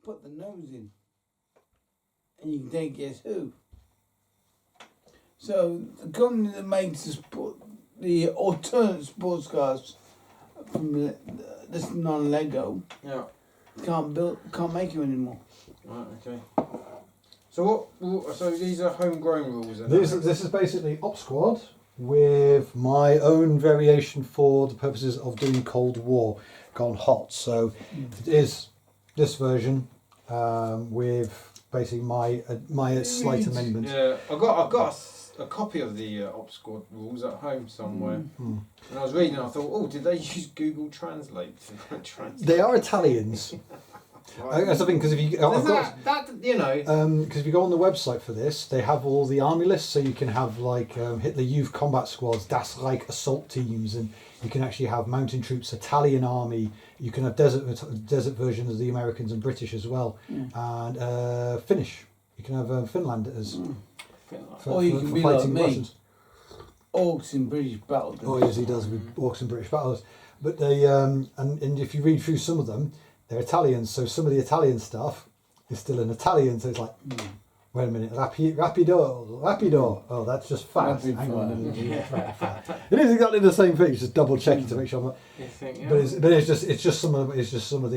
put the nose in, and you can then guess who. So the company that makes the alternate sports cars from this non-Lego, can't make them anymore. Right. Okay. So So these are homegrown rules. This is basically Op Squad with my own variation for the purposes of doing Cold War gone hot. So it is this version with basically my slight amendments. Yeah, I've got a copy of the Op Squad rules at home somewhere. And I was reading, I thought, oh, did they use Google Translate to translate? They are Italians. That's the thing, because if you because if you go on the website for this, they have all the army lists, so you can have like Hitler Youth Combat Squads, Das Reich assault teams, and you can actually have mountain troops, Italian army. You can have desert versions of the Americans and British as well, and Finnish. You can have Finlanders. Or you can be like me. Russians. Orcs in British battles. Oh yes, he does with orcs in British battles. But they and if you read through some of them, they're Italians, so some of the Italian stuff is still in Italian, so it's like, wait a minute, rapido. Oh, that's just fast. Hang on a minute. It is exactly the same thing. Just double checking to make sure. But it's just some of it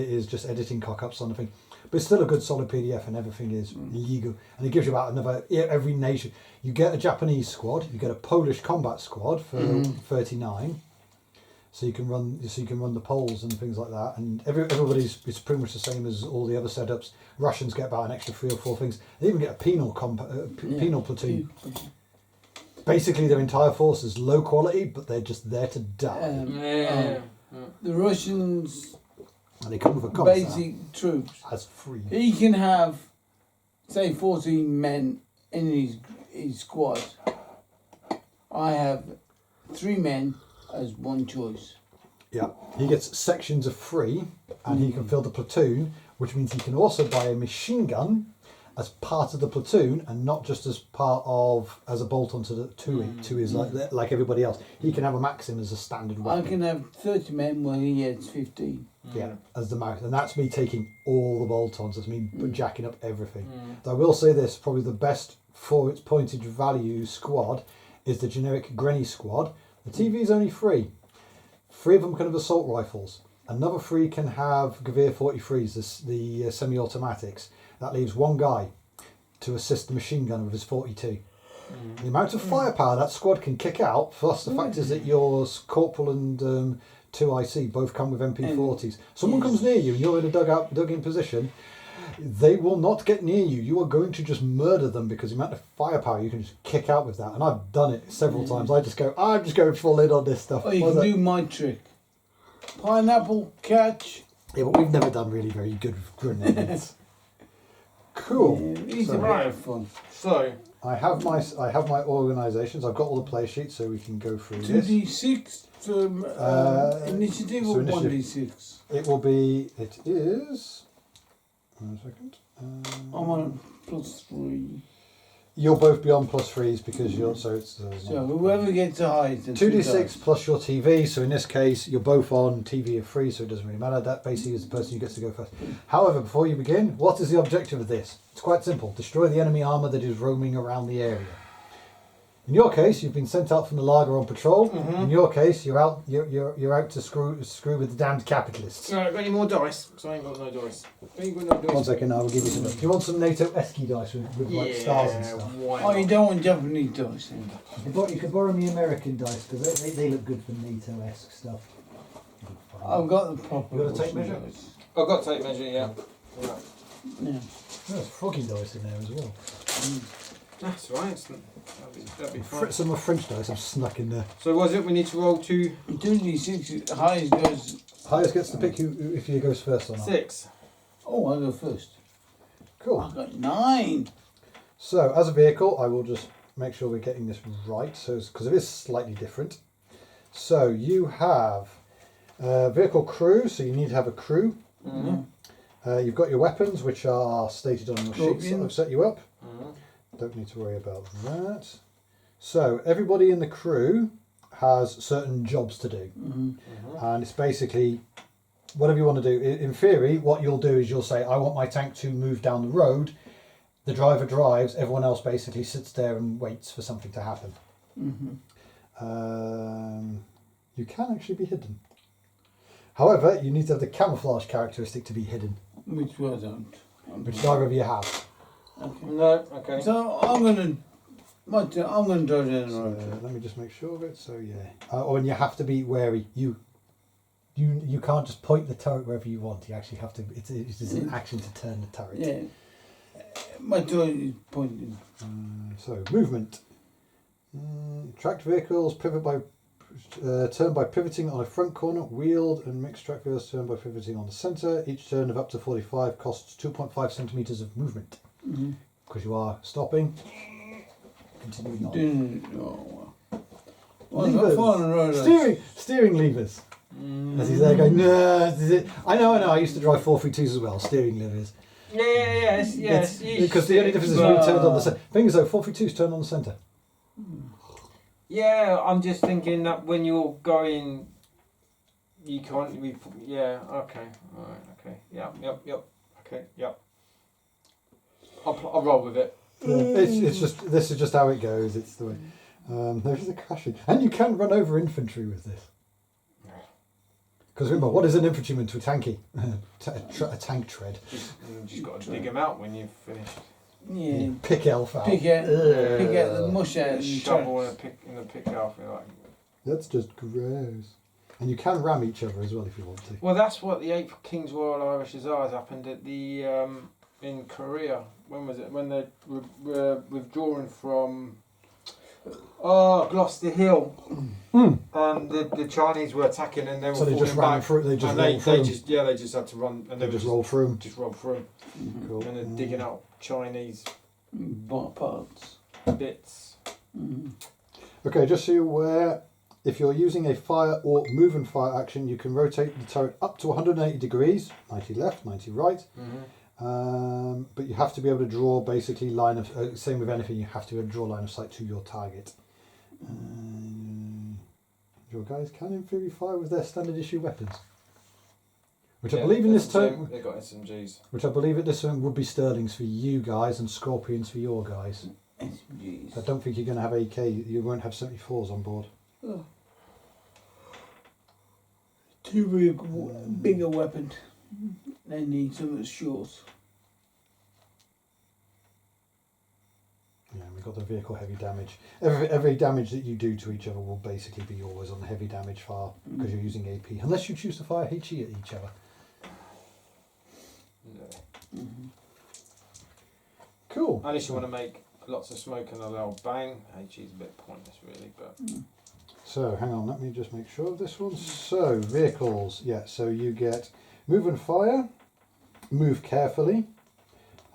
is just editing cock-ups on the thing. But it's still a good solid PDF, and everything is legal. And it gives you about every nation. You get a Japanese squad, you get a Polish combat squad for 39. So you can run the Poles and things like that, and everybody's it's pretty much the same as all the other setups. Russians get about an extra 3 or 4 things. They even get a penal platoon. Basically, their entire force is low quality, but they're just there to die. The Russians, and they come with a basic troops as free. He can have, say, 14 men in his squad. I have 3 men as one choice. Yeah, he gets sections of free, and he can fill the platoon, which means he can also buy a machine gun as part of the platoon, and not just as a bolt onto to his like everybody else. He can have a Maxim as a standard weapon. I can have 30 men where he has 15. Yeah, as the Maxim, and that's me taking all the bolt-ons. That's me jacking up everything. I will say this: probably the best for its pointage value squad is the generic Granny squad. The TV is only 3. 3 of them can have assault rifles. Another 3 can have Gewehr 43s, the semi-automatics. That leaves 1 guy to assist the machine gun with his 42. The amount of firepower that squad can kick out, plus the fact is that your Corporal and 2IC both come with MP40s. Someone comes near you and you're in a dug-in position, they will not get near you. You are going to just murder them because the amount of firepower you can just kick out with that. And I've done it several times. I'm just going full in on this stuff. Oh, you can do my trick. Pineapple catch. Yeah, but we've never done really very good with grenades. Cool. Yeah, it's a bit of fun. So I have my organisations. I've got all the play sheets, so we can go through 2d6 from initiative or 1d6? It is. 1 second. I'm on +3. You'll both be on +3s because you're so whoever gets the highest. 2d6 plus your TV. So in this case, you're both on TV of 3, so it doesn't really matter. That basically is the person who gets to go first. However, before you begin, what is the objective of this? It's quite simple: destroy the enemy armour that is roaming around the area. In your case, you've been sent out from the lager on patrol. In your case, you're out to screw with the damned capitalists. Right, got any more dice? Because I ain't got no dice. 1 second, I will give you some. Do you want some NATO esky dice with like stars and stuff? Oh, you don't want Japanese dice then? You could borrow me American dice because they look good for NATO-esque stuff. I've got the proper. You got a tape measure? I've got tape measure, yeah. There's froggy dice in there as well. That's right. That'd be fun. Some of French dice I've snuck in there. So was it? We need to roll 2. 2d6. Highest goes. Highest gets to pick if he goes first or not. 6. Oh, I go first. Cool. I got 9. So as a vehicle, I will just make sure we're getting this right. So because it is slightly different. So you have vehicle crew. So you need to have a crew. You've got your weapons, which are stated on your sheets that I've set you up. Don't need to worry about that. So everybody in the crew has certain jobs to do, and it's basically whatever you want to do. In theory, what you'll do is you'll say, I want my tank to move down the road. The driver drives, everyone else basically sits there and waits for something to happen. You can actually be hidden. However, you need to have the camouflage characteristic to be hidden. Which I don't. Which neither of you have. Okay. No, okay. So I'm gonna drive down the So, road. let me just make sure of it. So yeah, and you have to be wary. You can't just point the turret wherever you want. You actually have to. It is an action to turn the turret. Yeah. My turret is pointing. So movement. Tracked vehicles pivot by turn by pivoting on a front corner. Wheeled and mixed track vehicles turn by pivoting on the centre. Each turn of up to 45 costs 2.5 centimetres of movement. Because you are stopping. Continuing on. Levers. Steering levers. As he's there going, no, this is it. I know. I used to drive 432s as well. Steering levers. Yes. Because the only difference is when you turned on the centre. Thing is though, 432s turn on the centre. Yeah, I'm just thinking that when you're going, you can't. Yeah. Okay. All right. Okay. Yep. Okay. Yep. I'll roll with it. Yeah, it's just this is just how it goes. It's the way. There's a crashing, and you can run over infantry with this. Because remember, what is an infantryman to a tanky? A tank tread. You just got to dig him out when you've finished. Yeah. Pick elf out. Pick out the mush out. The shovel in the pick out. Like. That's just gross. And you can ram each other as well if you want to. Well, that's what the 8th King's Royal Irish Hussars happened at the in Korea. When was it? When they were withdrawing from Gloucester Hill, and the Chinese were attacking, and they were they just falling ran back. through. They just They just had to run, and they just roll through them. Just roll through. Cool. And they're digging out Chinese parts. bits. Okay, just so you're aware, if you're using a fire or move and fire action, you can rotate the turret up to 180 degrees, 90 left, 90 right. But you have to be able to draw basically line of same with anything. You have to be able to draw line of sight to your target. Your guys can in theory fire with their standard issue weapons, which I believe in this turn. They got SMGs. Which I believe at this turn would be Sterlings for you guys and Scorpions for your guys. SMGs. I don't think you're going to have AK. You won't have 74s on board. Two bigger weapons. They need something short. Yeah, we've got the vehicle heavy damage. Every damage that you do to each other will basically be always on the heavy damage file because you're using AP, unless you choose to fire HE at each other. Cool. Unless you want to make lots of smoke and a loud bang, HE is a bit pointless really, but... So, hang on, let me just make sure of this one. So, vehicles, yeah, so you get move and fire, move carefully.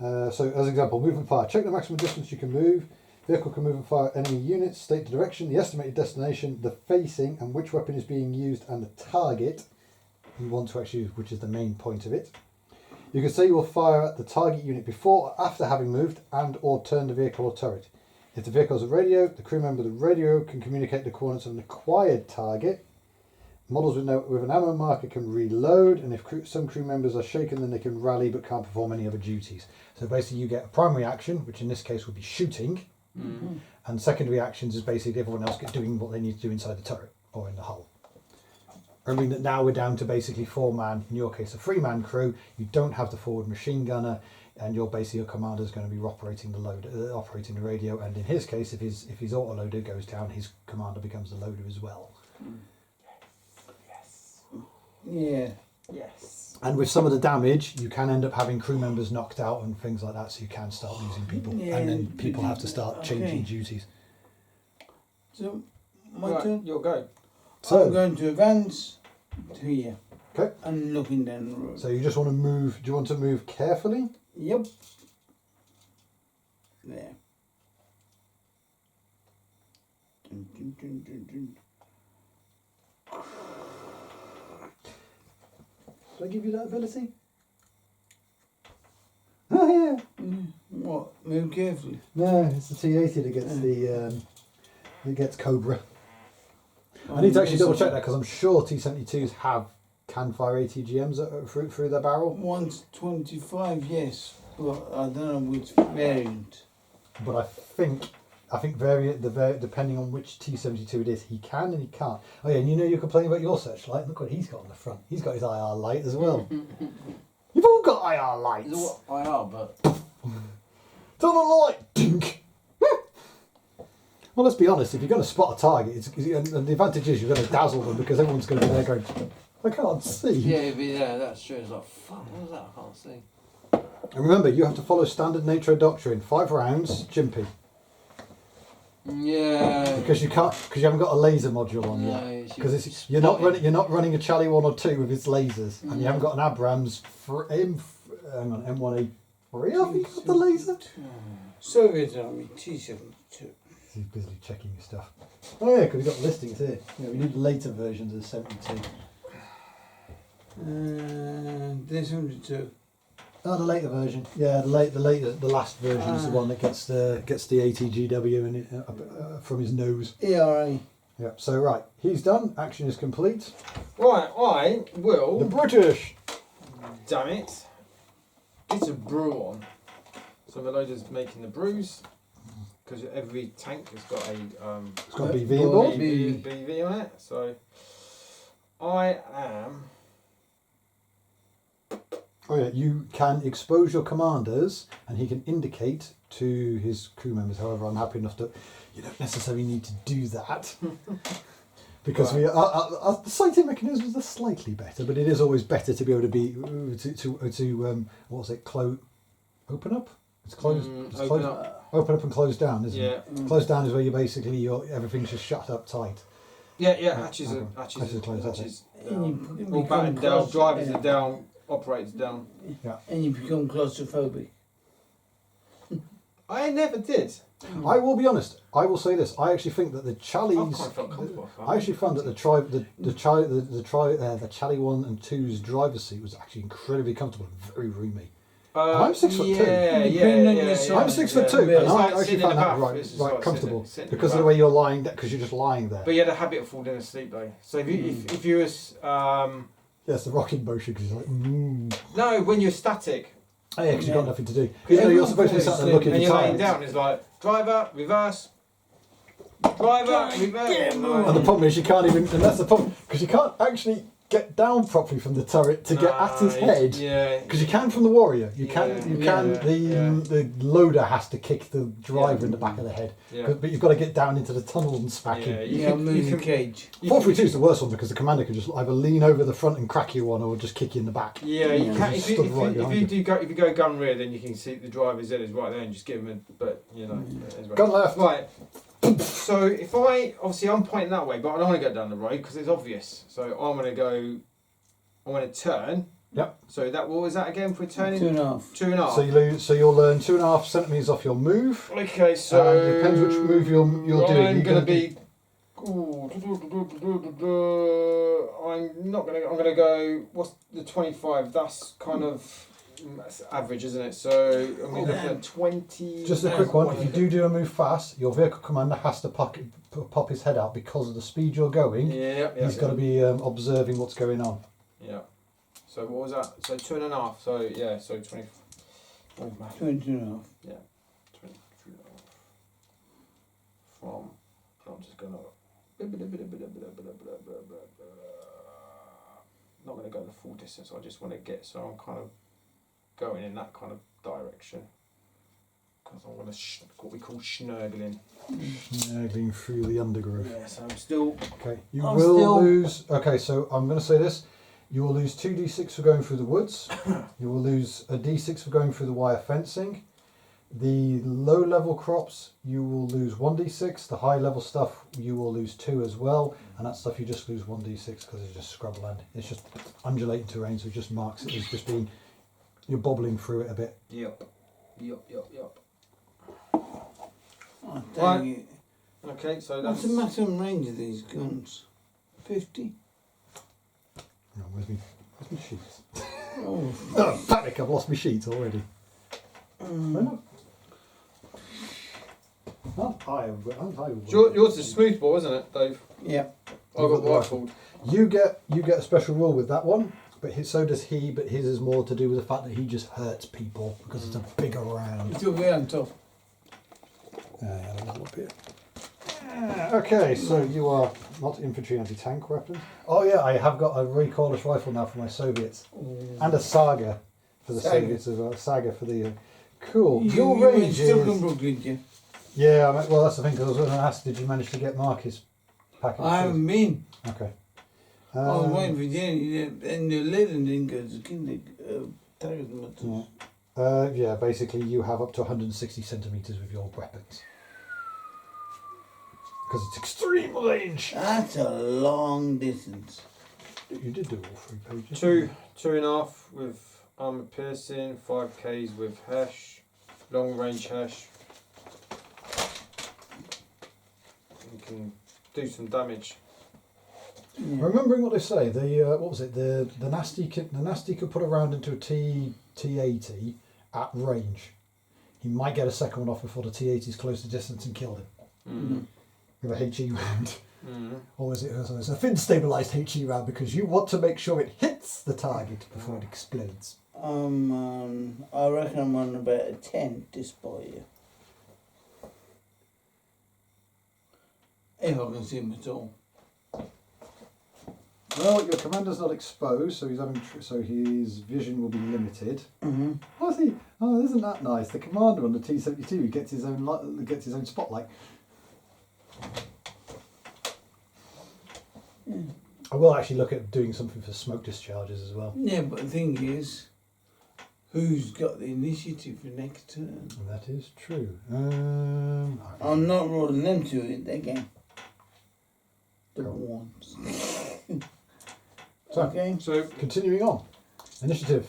So, as example, move and fire. Check the maximum distance you can move. Vehicle can move and fire enemy units. State the direction, the estimated destination, the facing, and which weapon is being used, and the target you want to actually use, which is the main point of it. You can say you will fire at the target unit before or after having moved, and or turn the vehicle or turret. If the vehicle has a radio, the crew member of the radio can communicate the coordinates of an acquired target. Models with an ammo marker can reload, and if some crew members are shaken, then they can rally but can't perform any other duties. So basically you get a primary action, which in this case would be shooting, and secondary actions is basically everyone else doing what they need to do inside the turret or in the hull. I mean that now we're down to basically 4-man, in your case a 3-man crew. You don't have the forward machine gunner, and your commander is going to be operating the loader, operating the radio, and in his case if his autoloader goes down, his commander becomes the loader as well. Yeah. Yes. And with some of the damage, you can end up having crew members knocked out and things like that, so you can start losing people, and then people have to start changing duties. So, my turn? You'll go. So, I'm going to advance to here. Okay. And looking down the road. So you just want to move, do you want to move carefully? Yep. There. Dun, dun, dun, dun, dun. Did I give you that ability? Oh yeah. What? Move carefully? No, it's the T80 that gets that gets Cobra. I need to actually double check that because I'm sure T-72s have can fire ATGMs through their barrel. 125, yes, but I don't know which variant. But I think depending on which T-72 it is, he can and he can't. Oh yeah, and you know you're complaining about your searchlight. Look what he's got on the front. He's got his IR light as well. You've all got IR lights. It's what IR, but Turn on the light, dink. Well, let's be honest. If you're going to spot a target, and the advantage is you're going to dazzle them because everyone's going to be there going, I can't see. yeah, that's true. It's like, fuck, what was that? I can't see. And remember, you have to follow standard NATO doctrine. 5 rounds, chimpy. Yeah. Because you haven't got a laser module on yet. Because you're not running a Charlie 1 or 2 with its lasers, and you haven't got an Abrams M1A3. I think you got the laser. Soviet Army T-72. He's busy checking your stuff. Oh yeah, because we've got listings here. Yeah, we need the later versions of the 72. The 72. Oh, the later version. Yeah, the last version is the one that gets the ATGW in it, from his nose. ERA. Yeah. So right, he's done. Action is complete. Right, I will. The British. Damn it. Get a brew on. So the loader's making the brews. Because every tank has got a It's got BV on board. BV on it. So I am. Oh yeah, you can expose your commanders, and he can indicate to his crew members. However, I'm happy enough that you don't necessarily need to do that because right. our sighting mechanisms are slightly better, but it is always better to be able to be what's it? Open up. It's closed. Open up and close down, isn't it? Close down is where you basically everything's just shut up tight. Yeah. Hatches are closed. Hatches. All battered down. Drivers are down. Operators down. Yeah. And you become claustrophobic. I never did. I will be honest. I will say this. I actually think that the Charlies. I quite felt comfortable. I actually found that the Charlie 1 and 2's driver's seat was actually incredibly comfortable and very roomy. I'm 6'2". I'm 6'2", and I actually found that right comfortable because of the way you're lying, because you're just lying there. But you had a habit of falling asleep though. So if you was yes, the rocking motion because you're like no, when you're static. Oh yeah, because you've got nothing to do. Because you're supposed to be sat there looking at and your you're laying down. It's like driver, reverse. Driver, reverse. And the problem is you can't even, and that's the problem, because you can't actually get down properly from the turret to get at his head. Yeah. Because you can from the Warrior. The loader has to kick the driver in the back of the head. Yeah. But you've got to get down into the tunnel and smack him. You can move the cage. 432 is the worst one because the commander can just either lean over the front and crack you one or just kick you in the back. Yeah, you can. If you go gun rear, then you can see the driver's head is right there and just give him a. But you know, gun left. Right. So if I'm pointing that way, but I don't want to go down the road because it's obvious. So I'm going to turn. Yep. So what was that again for turning? 2.5. 2.5. So you'll learn 2.5 centimetres off your move. Okay, so it depends which move you're doing. I'm going to be. I'm going to go. What's the 25? That's kind of average, isn't it? So I'm going to look at 20. Just a quick one. If you do a move fast, your vehicle commander has to pop his head out because of the speed you're going. He's got to be observing what's going on. Yeah. So what was that? So 2.5. So yeah. So 20. 22.5. Yeah. 22.5. From. I'm just gonna. Not gonna go the full distance. I just want to get so I'm kind of going in that kind of direction because I'm gonna what we call schnurgling. Schnurgling through the undergrowth. Yeah. So I'm still. Okay. You will lose. Okay. So I'm going to say this. You will lose 2d6 for going through the woods. You will lose a d6 for going through the wire fencing. The low level crops, you will lose 1d6. The high level stuff, you will lose 2 as well. And that stuff, you just lose 1d6 because it's just scrubland. It's just undulating terrain, so it just marks it as just being, you're bobbling through it a bit. Yep. Oh, dang it. Okay, so that's. What's the maximum range of these guns? 50? No, where's my sheets? Oh, Panic! I've lost my sheets already. Yours is smooth ball, isn't it, Dave? yeah. I've got the rifled. You get a special rule with that one, but so does he. But his is more to do with the fact that he just hurts people because it's a bigger round. It's over there on top. Yeah, there's a up here. Okay, so you are not infantry anti-tank weapons. Oh yeah, I have got a recoilless rifle now for my Soviets, and a Saga for the Soviets as well. A Saga for the cool. Your range is. Brooklyn, yeah. Yeah, well that's the thing. Because I was going to ask, did you manage to get Marcus package? I haven't been. Okay. I was waiting for Jenny, and the lady didn't go to kindergarten. Yeah, basically you have up to 160 centimetres with your weapons. Because it's extreme range. That's a long distance. You did do all 3 pages. 2.5 with armour piercing, 5Ks with Hesh, long range Hesh. You can do some damage. Yeah. Remembering what they say, the what was it? The nasty could put a round into a T80 at range. He might get a second one off before the T80's close to distance and killed him. Mm. With a HE round. Or is it a fin stabilised HE round because you want to make sure it hits the target before it explodes. I reckon I'm on about a 10 this boy. If I can see him at all. Well, your commander's not exposed, so so his vision will be limited. Mm-hmm. What's he? Oh, isn't that nice? The commander on the T-72 gets his own spotlight. Yeah. I will actually look at doing something for smoke discharges as well. Yeah, but the thing is, who's got the initiative for next turn? And that is true. I'm not rolling them to it again. The Cool. ones. So, Okay. So continuing on. Initiative.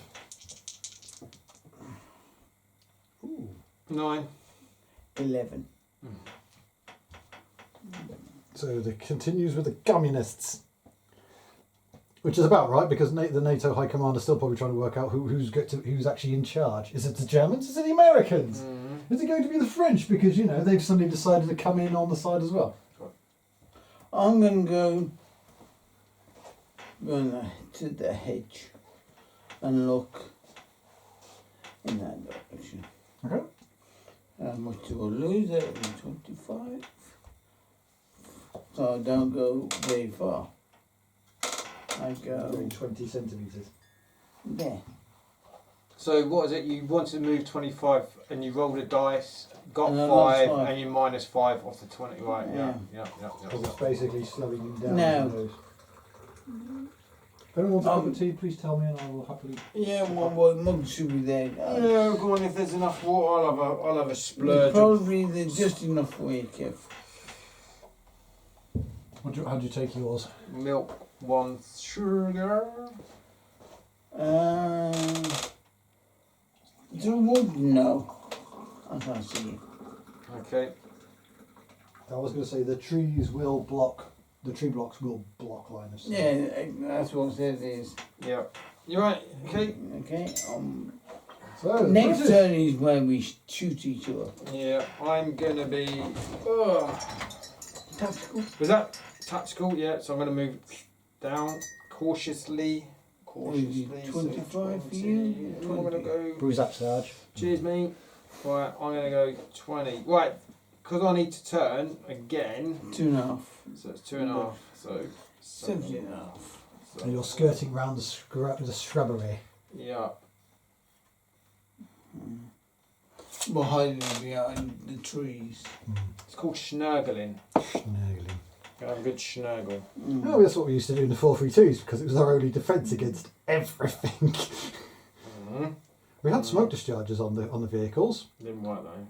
Ooh. 9. 11. So it continues with the communists. Which is about right, because the NATO High Command is still probably trying to work out who's actually in charge. Is it the Germans? Is it the Americans? Is it going to be the French? Because, they've suddenly decided to come in on the side as well. I'm going to go to the hedge and look in that direction. Okay. How much do I lose out of 25? So I don't go very far. I go 20 centimetres. there. So what is it? You wanted to move 25 and you rolled a dice, got And I lost 5, five. and you minus 5 off the 20. Right, Yeah. Because it's basically slowing you down. No. If anyone wants a cup of tea, please tell me and I will happily... Yeah, one mug should be there. Yeah, go on, if there's enough water, I'll have a splurge. Probably there's just enough for you, Kev. How'd you take yours? Milk, 1 sugar. The wood? No. I can't see it. Okay. I was going to say the tree blocks will block line of sight. Yeah, that's what it says is. Yeah. You right? Okay. Okay. So, Next turn is when we shoot each other. Yeah, I'm gonna be. Tactical. Was that tactical? Yeah. So I'm gonna move down cautiously. 25 so for you? 20. I'm gonna go. Bruise up, Sarge. Cheers, mate. Right, I'm gonna go 20. Right, because I need to turn again. 2.5. So it's 2.5. So 17.5. And you're skirting round the shrubbery. Yeah. We're hiding behind the trees. It's called schnurgling. Schnaggling. Have a good schnurgle. Oh, that's what we used to do in the 432s because it was our only defence against everything. We had smoke discharges on the vehicles. Didn't work though.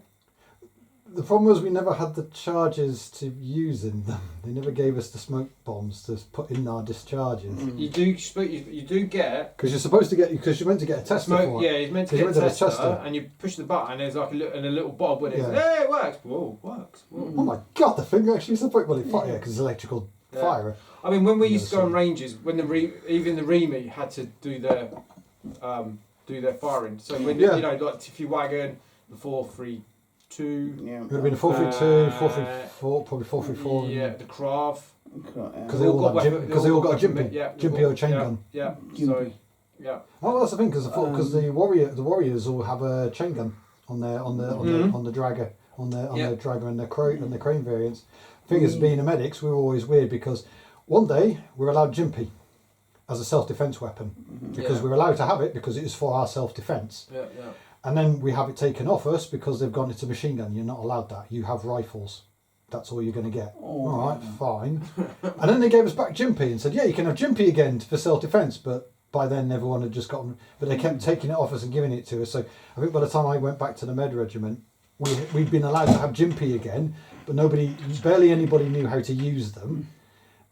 The problem was we never had the charges to use in them. They never gave us the smoke bombs to put in our discharges. You do get Because you're supposed to get, because you're meant to get a tester smoke. for it. Yeah, he's meant to 'Cause get you a went to the tester, tester. and you push the button. There's like a little bob with it. Yeah. Hey, it works. Whoa, works. Whoa. Oh my god, the thing actually supported well, fire because it's electrical Yeah. fire. I mean, when we used to go Yeah, on ranges, when even the Remy had to do their firing. So when Yeah. like if you wagon the 432. Yeah. It would have been a 432, 434, probably 434. Yeah, the Krav. Because they all got a Jimpy or chain gun. Yeah. So, yeah. Oh, well, that's the thing because the warriors all have a chain gun on the dragger on the dragger and the crane variants. Thing is, being a medics, we were always weird because one day we're allowed Jimpy as a self-defense weapon because we're allowed to have it because it is for our self-defense. Yeah. And then we have it taken off us because they've gone into machine gun. You're not allowed that. You have rifles. That's all you're going to get. All right, fine. And then they gave us back Jimpy and said, yeah, you can have Jimpy again for self-defense. But by then everyone had just gotten... But they kept taking it off us and giving it to us. So I think by the time I went back to the med regiment, we'd been allowed to have Jimpy again. But barely anybody knew how to use them.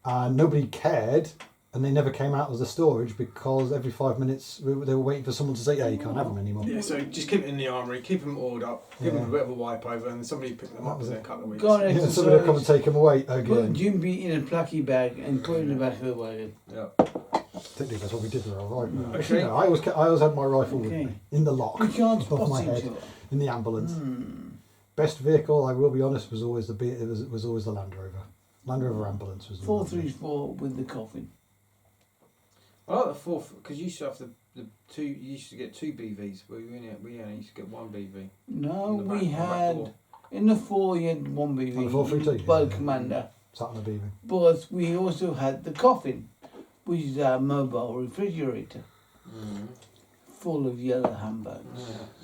And nobody cared. And they never came out of the storage because every 5 minutes they were waiting for someone to say, yeah, you can't have them anymore. Yeah, so just keep it in the armoury, keep them oiled up, give them a bit of a wipe over, and somebody pick them up in a couple of weeks. Somebody will come and take them away again. Put Jimpy in a plucky bag and put it in the back of the wagon. Yeah. Technically, that's what we did with our rifle. Okay. You know, I always had my rifle with me in the lock You can't above my spot head each other. in the ambulance. Best vehicle, I will be honest, was always the Land Rover. Land Rover ambulance was the 434 with the coffin. I like the fourth because you used to have the two. You used to get two BVs, but we only used to get one BV. No, In the back- we on the back had door. in the 4 you had one BV. On the 432, by the yeah. commander. Sat on the BV. But we also had the coffin, which is our mobile refrigerator, full of yellow hamburgers.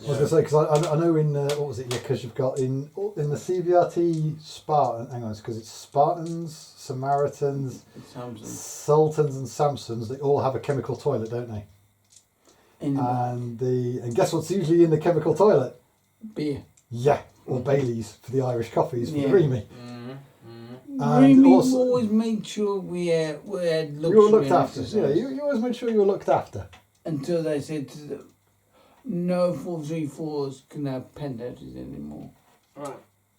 I was going to say, because I know in, what was it, because you've got in the CVRT Spartan, hang on, because it's Spartans, Samaritans, Sultans and Samsons, they all have a chemical toilet, don't they? And guess what's usually in the chemical toilet? Beer. Yeah, or Baileys for the Irish coffees, for the Remy. And also, always made sure we had luxury. You were looked after. Yeah, you always made sure you were looked after. Until they said to them, no 434s can have pentators anymore. Right.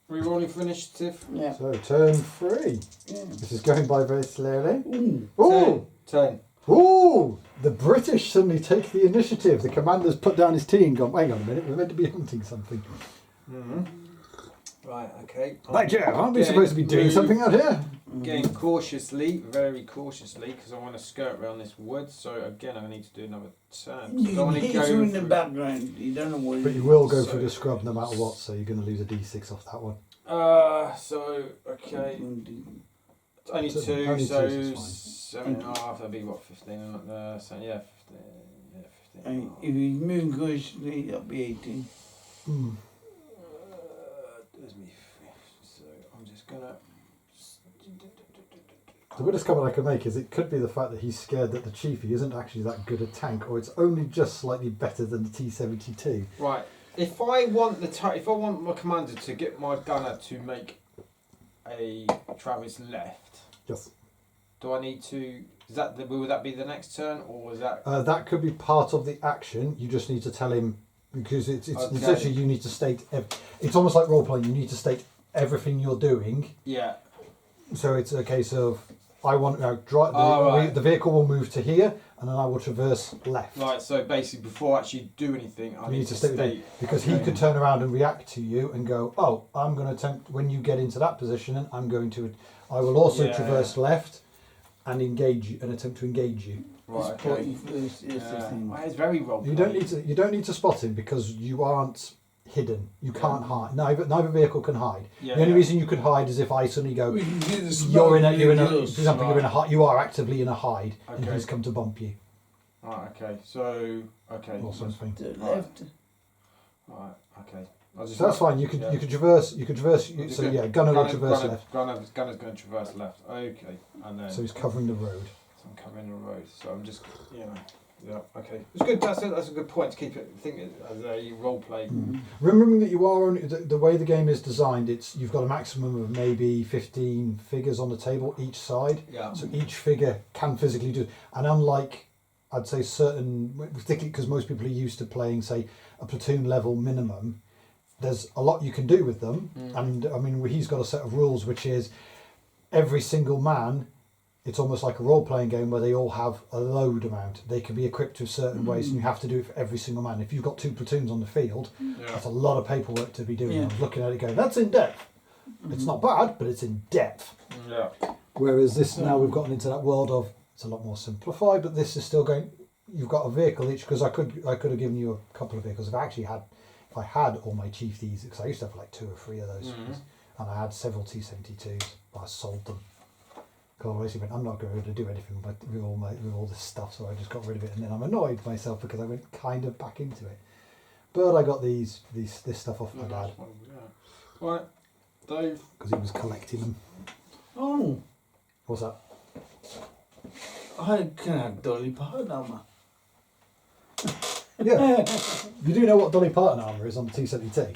We already finished, Tiff? Yeah. So turn 3. Yeah. This is going by very slowly. Ooh. Ooh! 10. Ooh! The British suddenly take the initiative. The commander's put down his tea and gone, hang on a minute, we're meant to be hunting something. Right, okay. Right, Jeff, aren't we supposed to be doing something out here? Again, cautiously, very cautiously, because I want to skirt around this wood. So again, I need to do another turn. You So I want can to hit go her in the through- background. You don't know what. But you will go through the scrub no matter what, so you're going to lose a D6 off that one. So okay, only So- two. only So two, so 7.5. That'd be what 15. So yeah, 15. Yeah, 15. And if you move cautiously, that'll be 18. There's me. So I'm just gonna. The weirdest comment I can make is it could be the fact that he's scared that the Chiefy isn't actually that good a tank, or it's only just slightly better than the T-72. Right. If I want if I want my commander to get my gunner to make a Travis left, Yes. do I need to? Will that be the next turn, or is that? That could be part of the action. You just need to tell him, because it's Okay. essentially you need to state. It's almost like role playing. You need to state everything you're doing. Yeah. So it's a case of I want right. the vehicle will move to here, and then I will traverse left. Right. So basically, before I actually do anything, I You need to state because he could turn around and react to you and go, "Oh, I'm going to attempt when you get into that position, and I will also traverse left and engage you and attempt to engage you." Right. Okay. It's very role. You don't need to spot him because you aren't hidden. You can't hide. Neither vehicle can hide. Yeah, the only reason you could hide is if I suddenly go, We can do the you're in a smoke for example, you're in a hide. You are actively in a hide, and Okay. he's come to bump you. Right. Okay. So. Okay. Or something. to the left. Right. Okay. So that's fine. You could traverse. So yeah, gunner will traverse left. Gunner's going to traverse left. Okay. And then. So he's covering the road. So I'm covering the road. So I'm just Yeah. Okay. It's good. That's a good point to keep it. Think it as a role play. Remembering that you are only the way the game is designed. You've got a maximum of maybe 15 figures on the table each side. Yeah. So each figure can physically do. And unlike, I'd say particularly because most people are used to playing, say, a platoon level minimum, there's a lot you can do with them. And I mean, he's got a set of rules, which is every single man. It's almost like a role-playing game where they all have a load amount. They can be equipped to certain ways, and you have to do it for every single man. If you've got 2 platoons on the field, that's a lot of paperwork to be doing. I was looking at it going, that's in depth. It's not bad, but it's in depth. Yeah. Whereas this now we've gotten into that world of it's a lot more simplified, but this is still going. You've got a vehicle each because I could have given you a couple of vehicles if I had all my Chieftains, because I used to have like 2 or 3 of those, and I had several T-72s, but I sold them. Because I basically went, I'm not going to do anything with all this stuff, so I just got rid of it, and then I'm annoyed with myself because I went kind of back into it. But I got this stuff off my dad. Right, Dave. Because he was collecting them. Oh, What's that? I can have Dolly Parton armour. Yeah. You do know what Dolly Parton armour is on the T-72?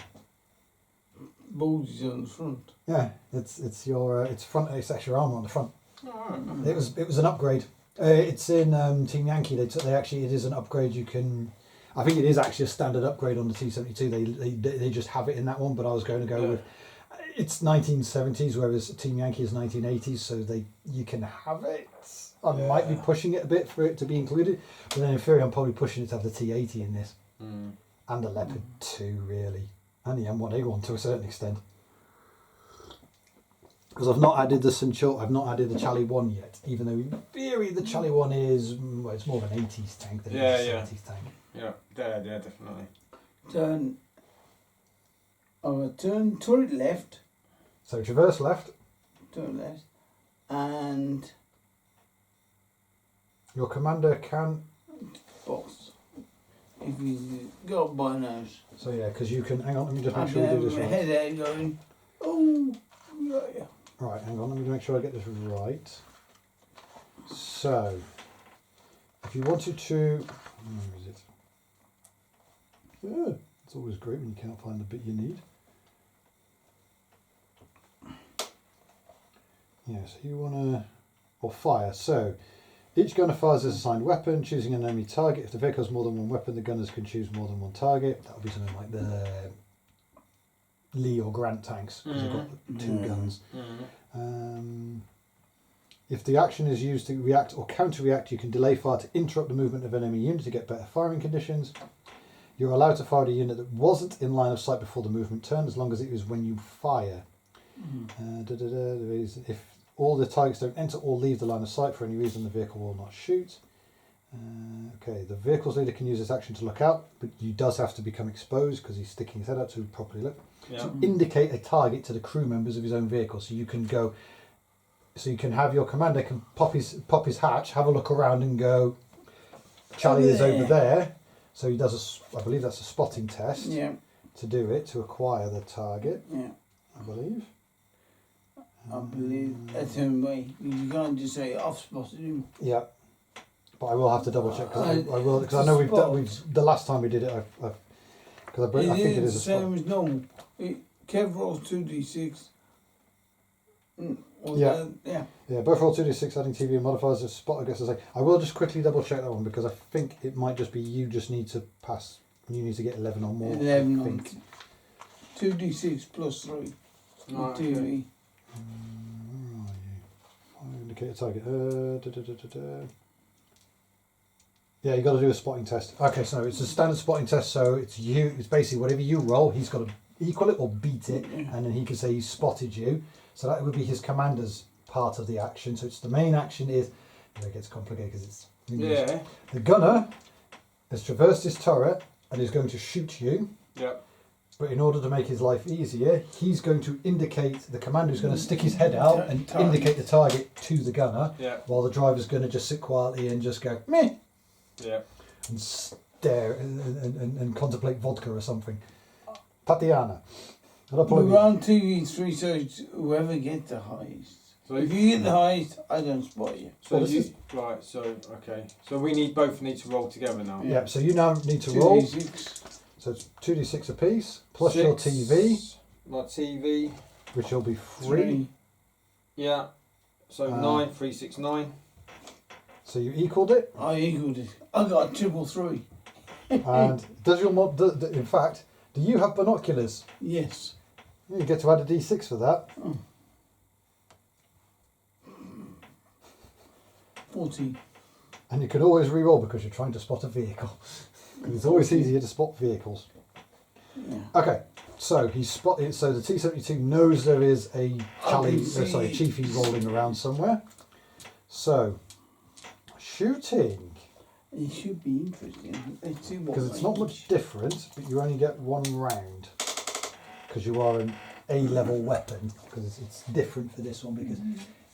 Bulges on the front. Yeah, it's actually your armour on the front. Oh, It was an upgrade. It's in Team Yankee. It is an upgrade. You can. I think it is actually a standard upgrade on the T-72. They just have it in that one. But I was going to go with. It's 1970s, whereas Team Yankee is 1980s. So you can have it. I might be pushing it a bit for it to be included, but then in theory I'm probably pushing it to have the T-80 in this, and the Leopard 2 really, and the M1A1 to a certain extent. Because I've not added the Centurion, I've not added the Charlie 1 yet, even though in theory the Charlie 1 is, it's more of an 80s tank than a 70s tank. Yeah, definitely. Turn turret left. So traverse left. Turret left. And Your commander can... box. If you got binos. So yeah, because you can, hang on, let me just make I sure we can do have this my right. head out going, oh, yeah. Right, hang on, let me make sure I get this right. So, if you wanted to, where is it? Yeah, it's always great when you can't find the bit you need. Yeah, so you want to, or fire. So, each gunner fires as assigned weapon, choosing an enemy target. If the vehicle has more than one weapon, the gunners can choose more than one target. That would be something like the Lee or Grant tanks, because they've got 2 guns. If the action is used to react or counter-react, you can delay fire to interrupt the movement of an enemy unit to get better firing conditions. You're allowed to fire at a unit that wasn't in line of sight before the movement turn, as long as it was when you fire. If all the targets don't enter or leave the line of sight for any reason, the vehicle will not shoot. Okay, the vehicle's leader can use this action to look out, but he does have to become exposed because he's sticking his head out to properly look. To indicate a target to the crew members of his own vehicle. So you can go, so you can have your commander can pop his hatch, have a look around and go, Charlie is over there. So he does I believe that's a spotting test to do it, to acquire the target. Yeah. I believe. I believe that's the only way. You can't just say I've spotted him. Yeah. But I will have to double check because I know we've the last time we did it because I think it is the a spot. same as normal. Kev rolls 2d6. Yeah, both roll 2d6 adding TV and modifiers as spot, I guess. I will just quickly double check that one because I think it might just be you just need to pass, you need to get 11 or more. 11 on 2d6 plus 3 on TV. Where are you? Indicate a target. Yeah, you got to do a spotting test. Okay, so it's a standard spotting test, so it's basically whatever you roll, he's got to equal it or beat it, and then he can say he spotted you. So that would be his commander's part of the action. So it's the main action is, it gets complicated because it's English. Yeah. The gunner has traversed his turret and is going to shoot you. Yeah. But in order to make his life easier, he's going to indicate, the commander is going to stick his head out and indicate the target to the gunner, while the driver's going to just sit quietly and just go, meh. Yeah. And stare and contemplate vodka or something. Tatiana. We're on TV3, so it's whoever gets the highest. So if you get the highest, I don't spot you. So we both need to roll together now. Yeah, so you now need to roll. 2d6. So it's 2d6 apiece, plus your TV. My TV. Which will be 3. Yeah. So 9, 3, 6, 9. So you equaled it? I equaled it. I got a 3. And does your mod, in fact, do you have binoculars? Yes. You get to add a d6 for that. 14. And you can always re-roll because you're trying to spot a vehicle. It's always easier to spot vehicles. Yeah. Okay, so he's spotted. So the T-72 knows there is a Chiefy rolling around somewhere. So shooting. It should be interesting. Let's see what. Because it's not much different, but you only get 1 round. Because you are an A-level weapon. Because it's different for this one. Because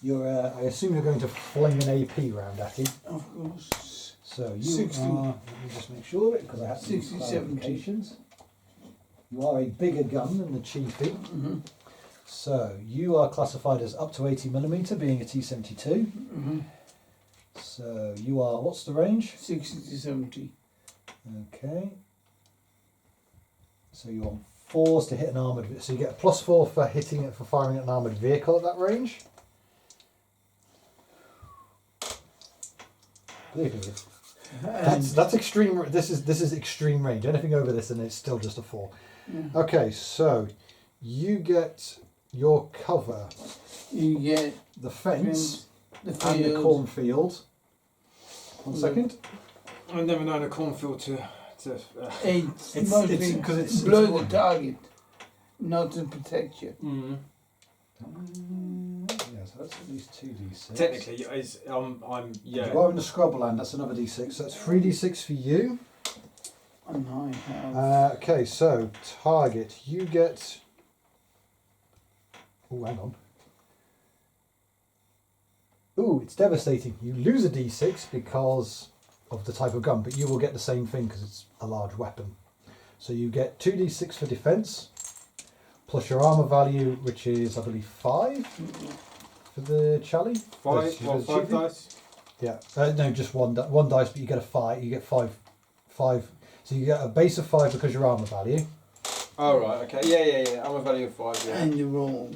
you're. I assume you're going to fling an AP round at him. Of course. So you 60. are. Let me just make sure because I have some 60, clarifications. You are a bigger gun than the Chiefy. Mm-hmm. So you are classified as up to 80mm, being a T-72. Mm-hmm. So you are. What's the range? 60 to 70. Okay. So you're on 4s to hit an armoured. So you get a +4 for hitting it for firing at an armoured vehicle at that range. Believe me, that's extreme. This is extreme range. Anything over this, and it's still just a 4. Yeah. Okay, so you get your cover. You get The fence the and the field. cornfield. 1 second. I've never known a cornfield to It's It's- mostly it's- 'cause it's- blur it's- the target, not to protect you. Yeah, so that's at least 2d6. Technically, I'm You are in the Scrubberland, that's another d6. So that's 3d6 for you. And I have. Okay, so target, you get. Oh, hang on. Ooh, it's devastating. You lose a d6 because of the type of gun, but you will get the same thing because it's a large weapon. So you get 2d6 for defense, plus your armor value, which is, I believe, 5 for the Charlie. 5 dice. Yeah, no, just one dice, but you get a 5. You get 5. So you get a base of 5 because your armor value. Oh right, okay, yeah. I'm a value of 5. Yeah. And you roll.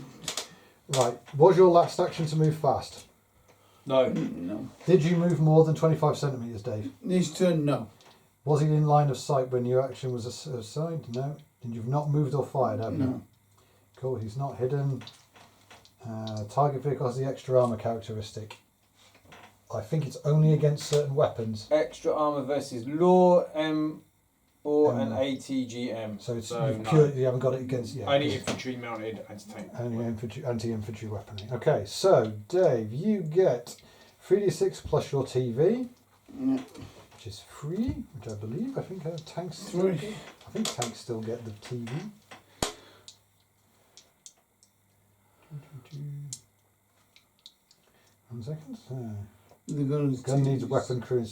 Right. Was your last action to move fast? No. No. Did you move more than 25 centimetres, Dave? This turn, no. Was he in line of sight when your action was assigned? No. And you've not moved or fired, have you? No. Cool, he's not hidden. Target vehicle has the extra armour characteristic. I think it's only against certain weapons. Extra armor versus law M or an ATGM. So it's no. you haven't got it against. Yeah, Only infantry mounted anti-tank. only anti-infantry weaponry. Okay, so Dave, you get 3d6 plus your TV, Yeah. which is 3, which I believe. I think tanks. 3. I think tanks still get the TV. 1 second. The gun Gun needs weapon crew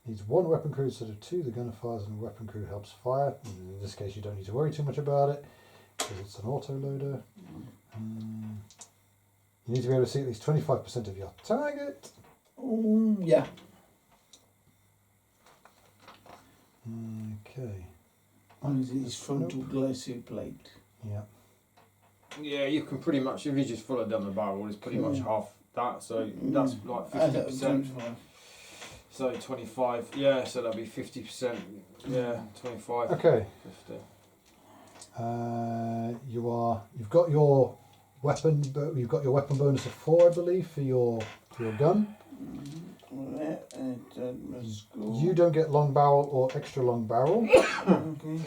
needs 1 weapon crew instead of 2. The gunner fires and the weapon crew helps fire. In this case, you don't need to worry too much about it because it's an auto loader. You need to be able to see at least 25% of your target. Yeah. Okay. On his frontal glacier plate. Yeah. Yeah, you can pretty much, if you just follow down the barrel, it's pretty much half that, so that's like And 50%. So 25, yeah, so that'll be 50%. Yeah, 25. Okay. 50. You've got your weapon. You've got your weapon bonus of 4, I believe, for your gun. You don't get long barrel or extra long barrel. Okay.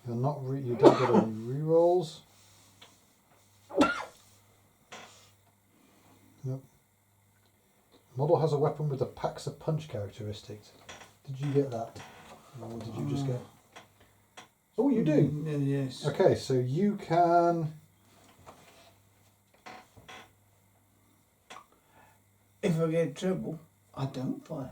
You're not. You don't get any rerolls. Nope. Model has a weapon with a packs a punch characteristic. Did you get that, or did you just get? Oh, you do. Yes. Okay, so you can. If I get trouble, I don't fire.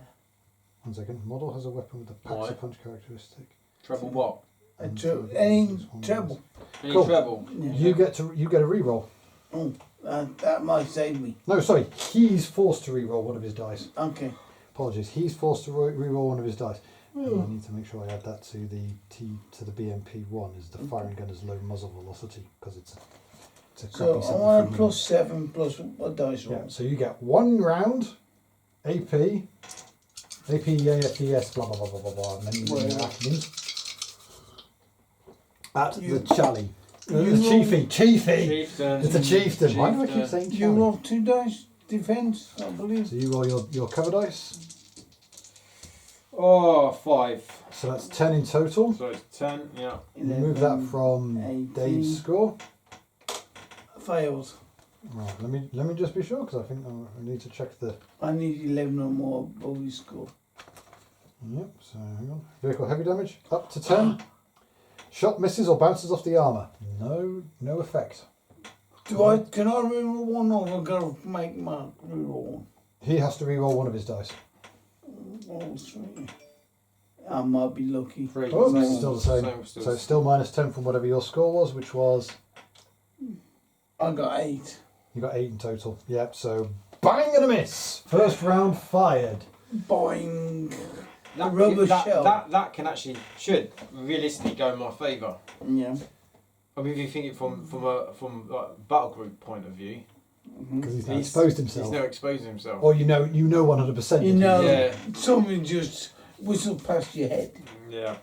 1 second. Model has a weapon with a packs Why? a punch characteristic. Treble what? Any Just trouble. Any Cool. treble? Yeah. You get a reroll. Oh, that might save me. No, sorry. He's forced to reroll one of his dice. Okay. Apologies. He's forced to reroll one of his dice. And I need to make sure I add that to the BMP1 is the firing gun is low muzzle velocity because it's a So crappy I want a 73. +7 plus what dice roll. Yeah, so you get 1 round AP, AFDS, blah blah blah blah blah blah, and then you Whatever. at the Charlie. The you Chiefy. Chieftain. It's a Chieftain. Why do I keep saying You Charlie? roll 2 dice defense, I believe. So you roll your cover dice. Oh, 5. So that's 10 in total. So it's 10, yeah. Remove that from 18. Dave's score. Fails. Right, let me just be sure because I think I need to check the. I need 11 or more above his score. Yep. So hang on. Vehicle heavy damage up to 10. Shot misses or bounces off the armour. No effect. Can I reroll one or am I going to make my reroll one? He has to reroll one of his dice. Oh, 3. I might be lucky. 3. Oh, Same- it's still the same. still So it's still minus 10 from whatever your score was, which was. I got 8. You got 8 in total. Yep. So bang and a miss. First round fired. Boing. that, rubber that, shell. that can actually, should realistically go in my favour. Yeah. I mean, if you think it from like battle group point of view, Because he's now exposed he's himself. now exposing himself. Or you know 100%. You know, Yeah. something just whistled past your head Yeah.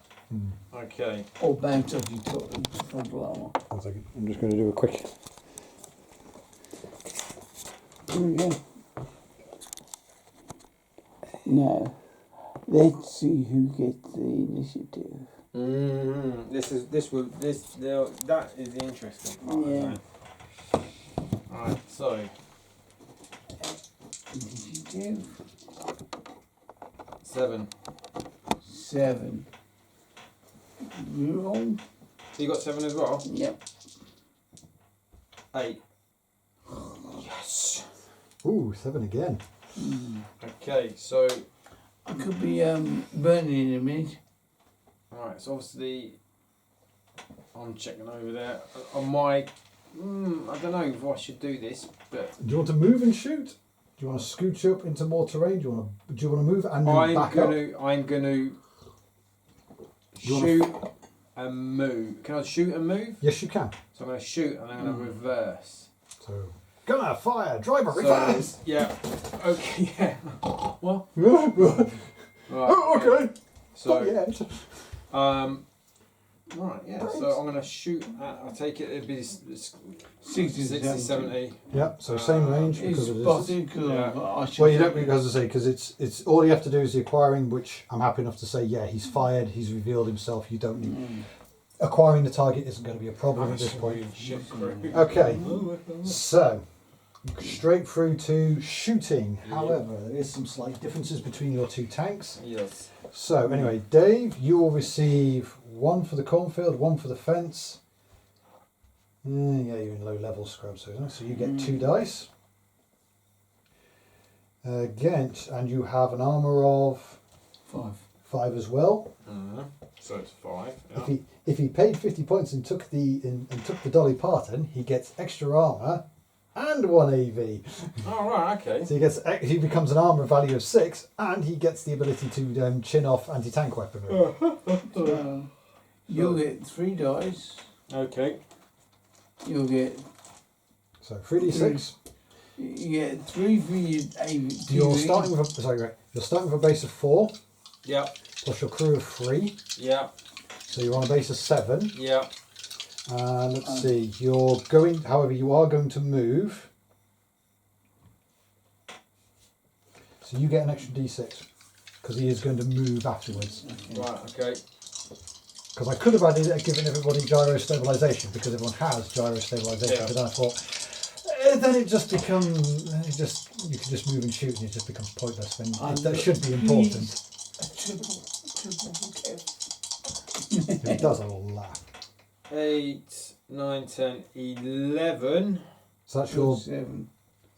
Okay. or bounced off your frontal armour. One second. I'm just going to do a quick. Here we go. Now, let's see who gets the initiative. That is the interesting part. Yeah. Isn't it? Right. So Initiative 7. 7. Reroll. So you got 7 as well. Yep. 8. Yes. Ooh, 7 again. Okay. So I could be burning in a minute. right. So obviously, I'm checking over there on my. I don't know if I should do this, but Do you want to move and shoot? Do you want to scooch up into more terrain? Do you want to move and then back up? I'm gonna shoot and move. Can I shoot and move? Yes, you can. So I'm gonna shoot and I'm gonna reverse. So, gunner, fire, driver, So, reverse. yeah. Okay. Yeah. What? Oh, Right. okay. So right. Yeah. So I'm gonna shoot at. I take it. It'd be 60, 70. Yeah. So same range It's because of this. spotted because Yeah. I should Well, you don't because I say because it's all you have to do is the acquiring, which I'm happy enough to say. Yeah, he's fired. He's revealed himself. You don't need acquiring the target isn't going to be a problem at this point. Okay. So straight through to shooting. However, there is some slight differences between your two tanks. Yes. So anyway, Dave, you will receive 1 for the cornfield, 1 for the fence. Yeah, you're in low level scrub, so you get 2 dice. Against, and you have an armour of 5 as well. So it's 5. Yeah. If he paid 50 points and took the Dolly Parton, he gets extra armour and 1 AV. Oh right. Okay. So he becomes an armour value of 6, and he gets the ability to chin off anti-tank weaponry. You'll get 3 dice. Okay. You'll get So 3d6. you get 3 for your AV. You're starting with you're starting with a base of 4 Yep. plus your crew of 3. Yep. So you're on a base of 7. Yep. Let's see. However, you are going to move. So you get an extra d6 because he is going to move afterwards. Right. Okay. Because I could have given everybody gyro stabilization because everyone has gyro stabilization. Yeah. But then I thought then it just becomes you can just move and shoot and it just becomes pointless. And that should be important. Triple kill. It does a laugh. 8, 9, 10, 11. So that's your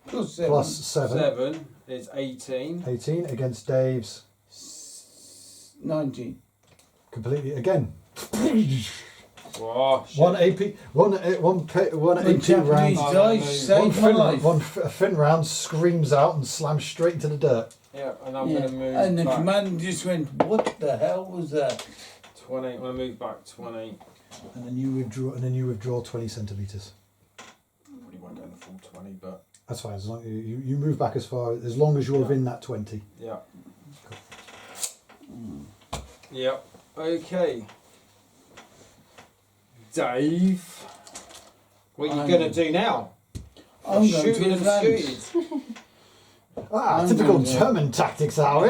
Plus 7. plus 7. 7 is 18. 18 against Dave's 19. completely again. Oh, shit. One AP, one AP Japanese round. dice saved my life. One fin round screams out and slams straight into the dirt. Yeah, and I'm Yeah. going to move And the back commander just went, what the hell was that? 20. I'm going to move back 20. And then you withdraw 20 centimeters. Really went down the full 20, but That's fine. As long you move back as long as you're within that 20. yeah. Yep. Okay. Dave, what are you going to do now? I'm going Shooting to and advance. scooted. Ah, typical German tactics, are we?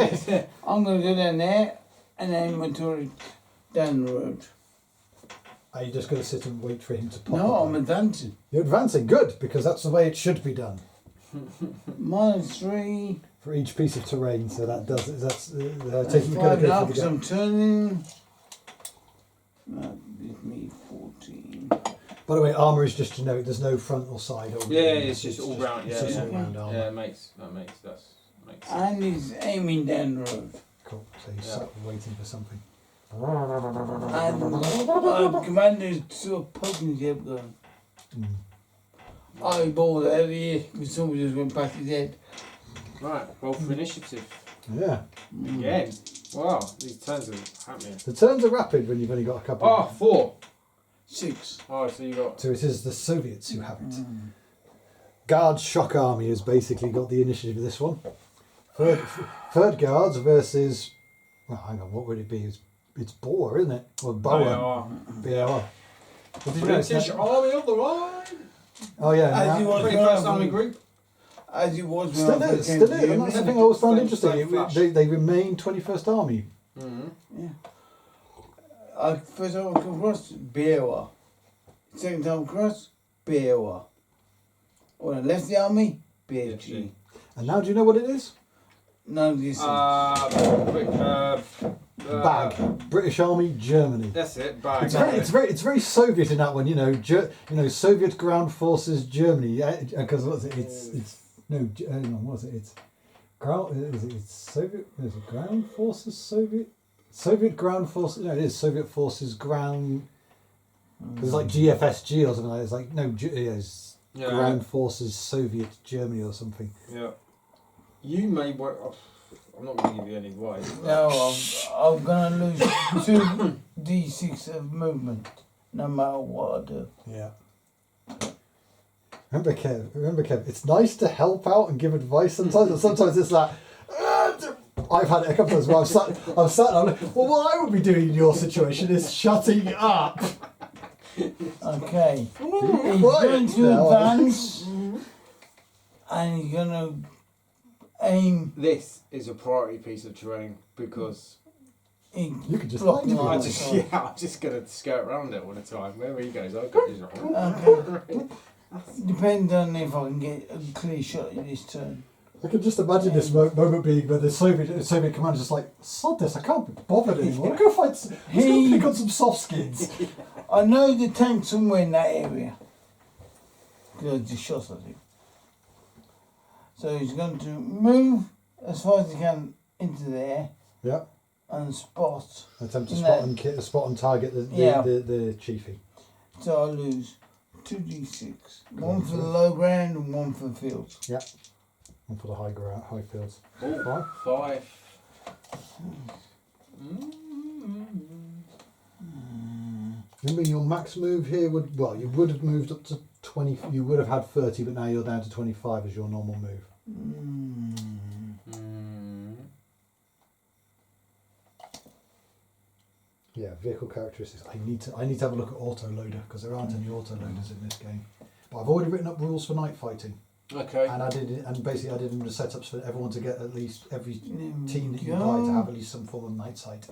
I'm going to go down there and aim my turret down the road. Are you just going to sit and wait for him to pop No, up? I'm advancing. You're advancing, good, because that's the way it should be done. -3. For each piece of terrain, so that does that's taking 5 good now for the because game. I'm turning. That gives me 14. By the way, armour is just generic. There's no front or side. Or it's just all round. It's just all Yeah, round armour. yeah. Makes sense. And he's aiming down the road. Cool. So he's sat waiting for something. And commander's sort of poking his head going. I balled out of here because somebody just went past his head. Right, roll for initiative. Yeah. Again. Wow, these turns are happening. The turns are rapid when you've only got a couple. Oh, 4. 6. Oh, so you got. So it is the Soviets who have it. Guards Shock Army has basically got the initiative of this one. Third Guards versus. Well, hang on, what would it be? It's Baor, isn't it? Or Baor. Baor. British Army of the Rhine. Oh yeah. As you now- was 21st Army Group. As he was when Still I is, first came still to is. And that's the Germany. thing I always found Same interesting. flash. They remain 21st Army. Yeah. First time I come across, Baor. Second time across, Baor. When I left the army, BFG. And now do you know what it is? None of these things. Bag. British Army, Germany. That's it. Bag. It's very Soviet in that one, you know. Soviet Ground Forces, Germany. Because what is it? It's what was it? It's ground. Is it? It's Soviet. Is it Ground Forces? Soviet Ground Forces. No, it is Soviet Forces Ground. It's like GFSG or something like that. It's like no, it's Ground Forces Soviet Germany or something. Yeah. You may work. I'm not going to give you any advice. No, I'm going to lose 2d6 of movement, no matter what I do. Yeah. Remember, Kev. It's nice to help out and give advice sometimes, but sometimes it's like. I've had it a couple of times where I'm sat and I'm like, well, what I would be doing in your situation is shutting up. Okay. He's Quiet going to now. advance, and he's going to aim. This is a priority piece of terrain because You could just hide it. I'm just going to skirt around it all the time. Wherever he goes, I'll go. Okay. Depends on if I can get a clear shot in this turn. I can just imagine this moment being where the Soviet commander's just like, sod this, I can't be bothered anymore. Go find let's go pick on some soft skins. I know the tank's somewhere in that area. Because I just shot at him. So he's going to move as far as he can into there Yeah. and spot. Attempt to No. spot and target the chiefy. So I lose 2d6. One for the low ground and one for the field. Yeah. One for the high fields. Oh, 5. Remember your max move here you would have moved up to 20. You would have had 30, but now you're down to 25 as your normal move. Yeah, vehicle characteristics. I need to have a look at auto loader because there aren't any auto loaders in this game. But I've already written up rules for night fighting. Okay. And I did them the setups for everyone to get at least every team that you buy to have at least some form of night sight.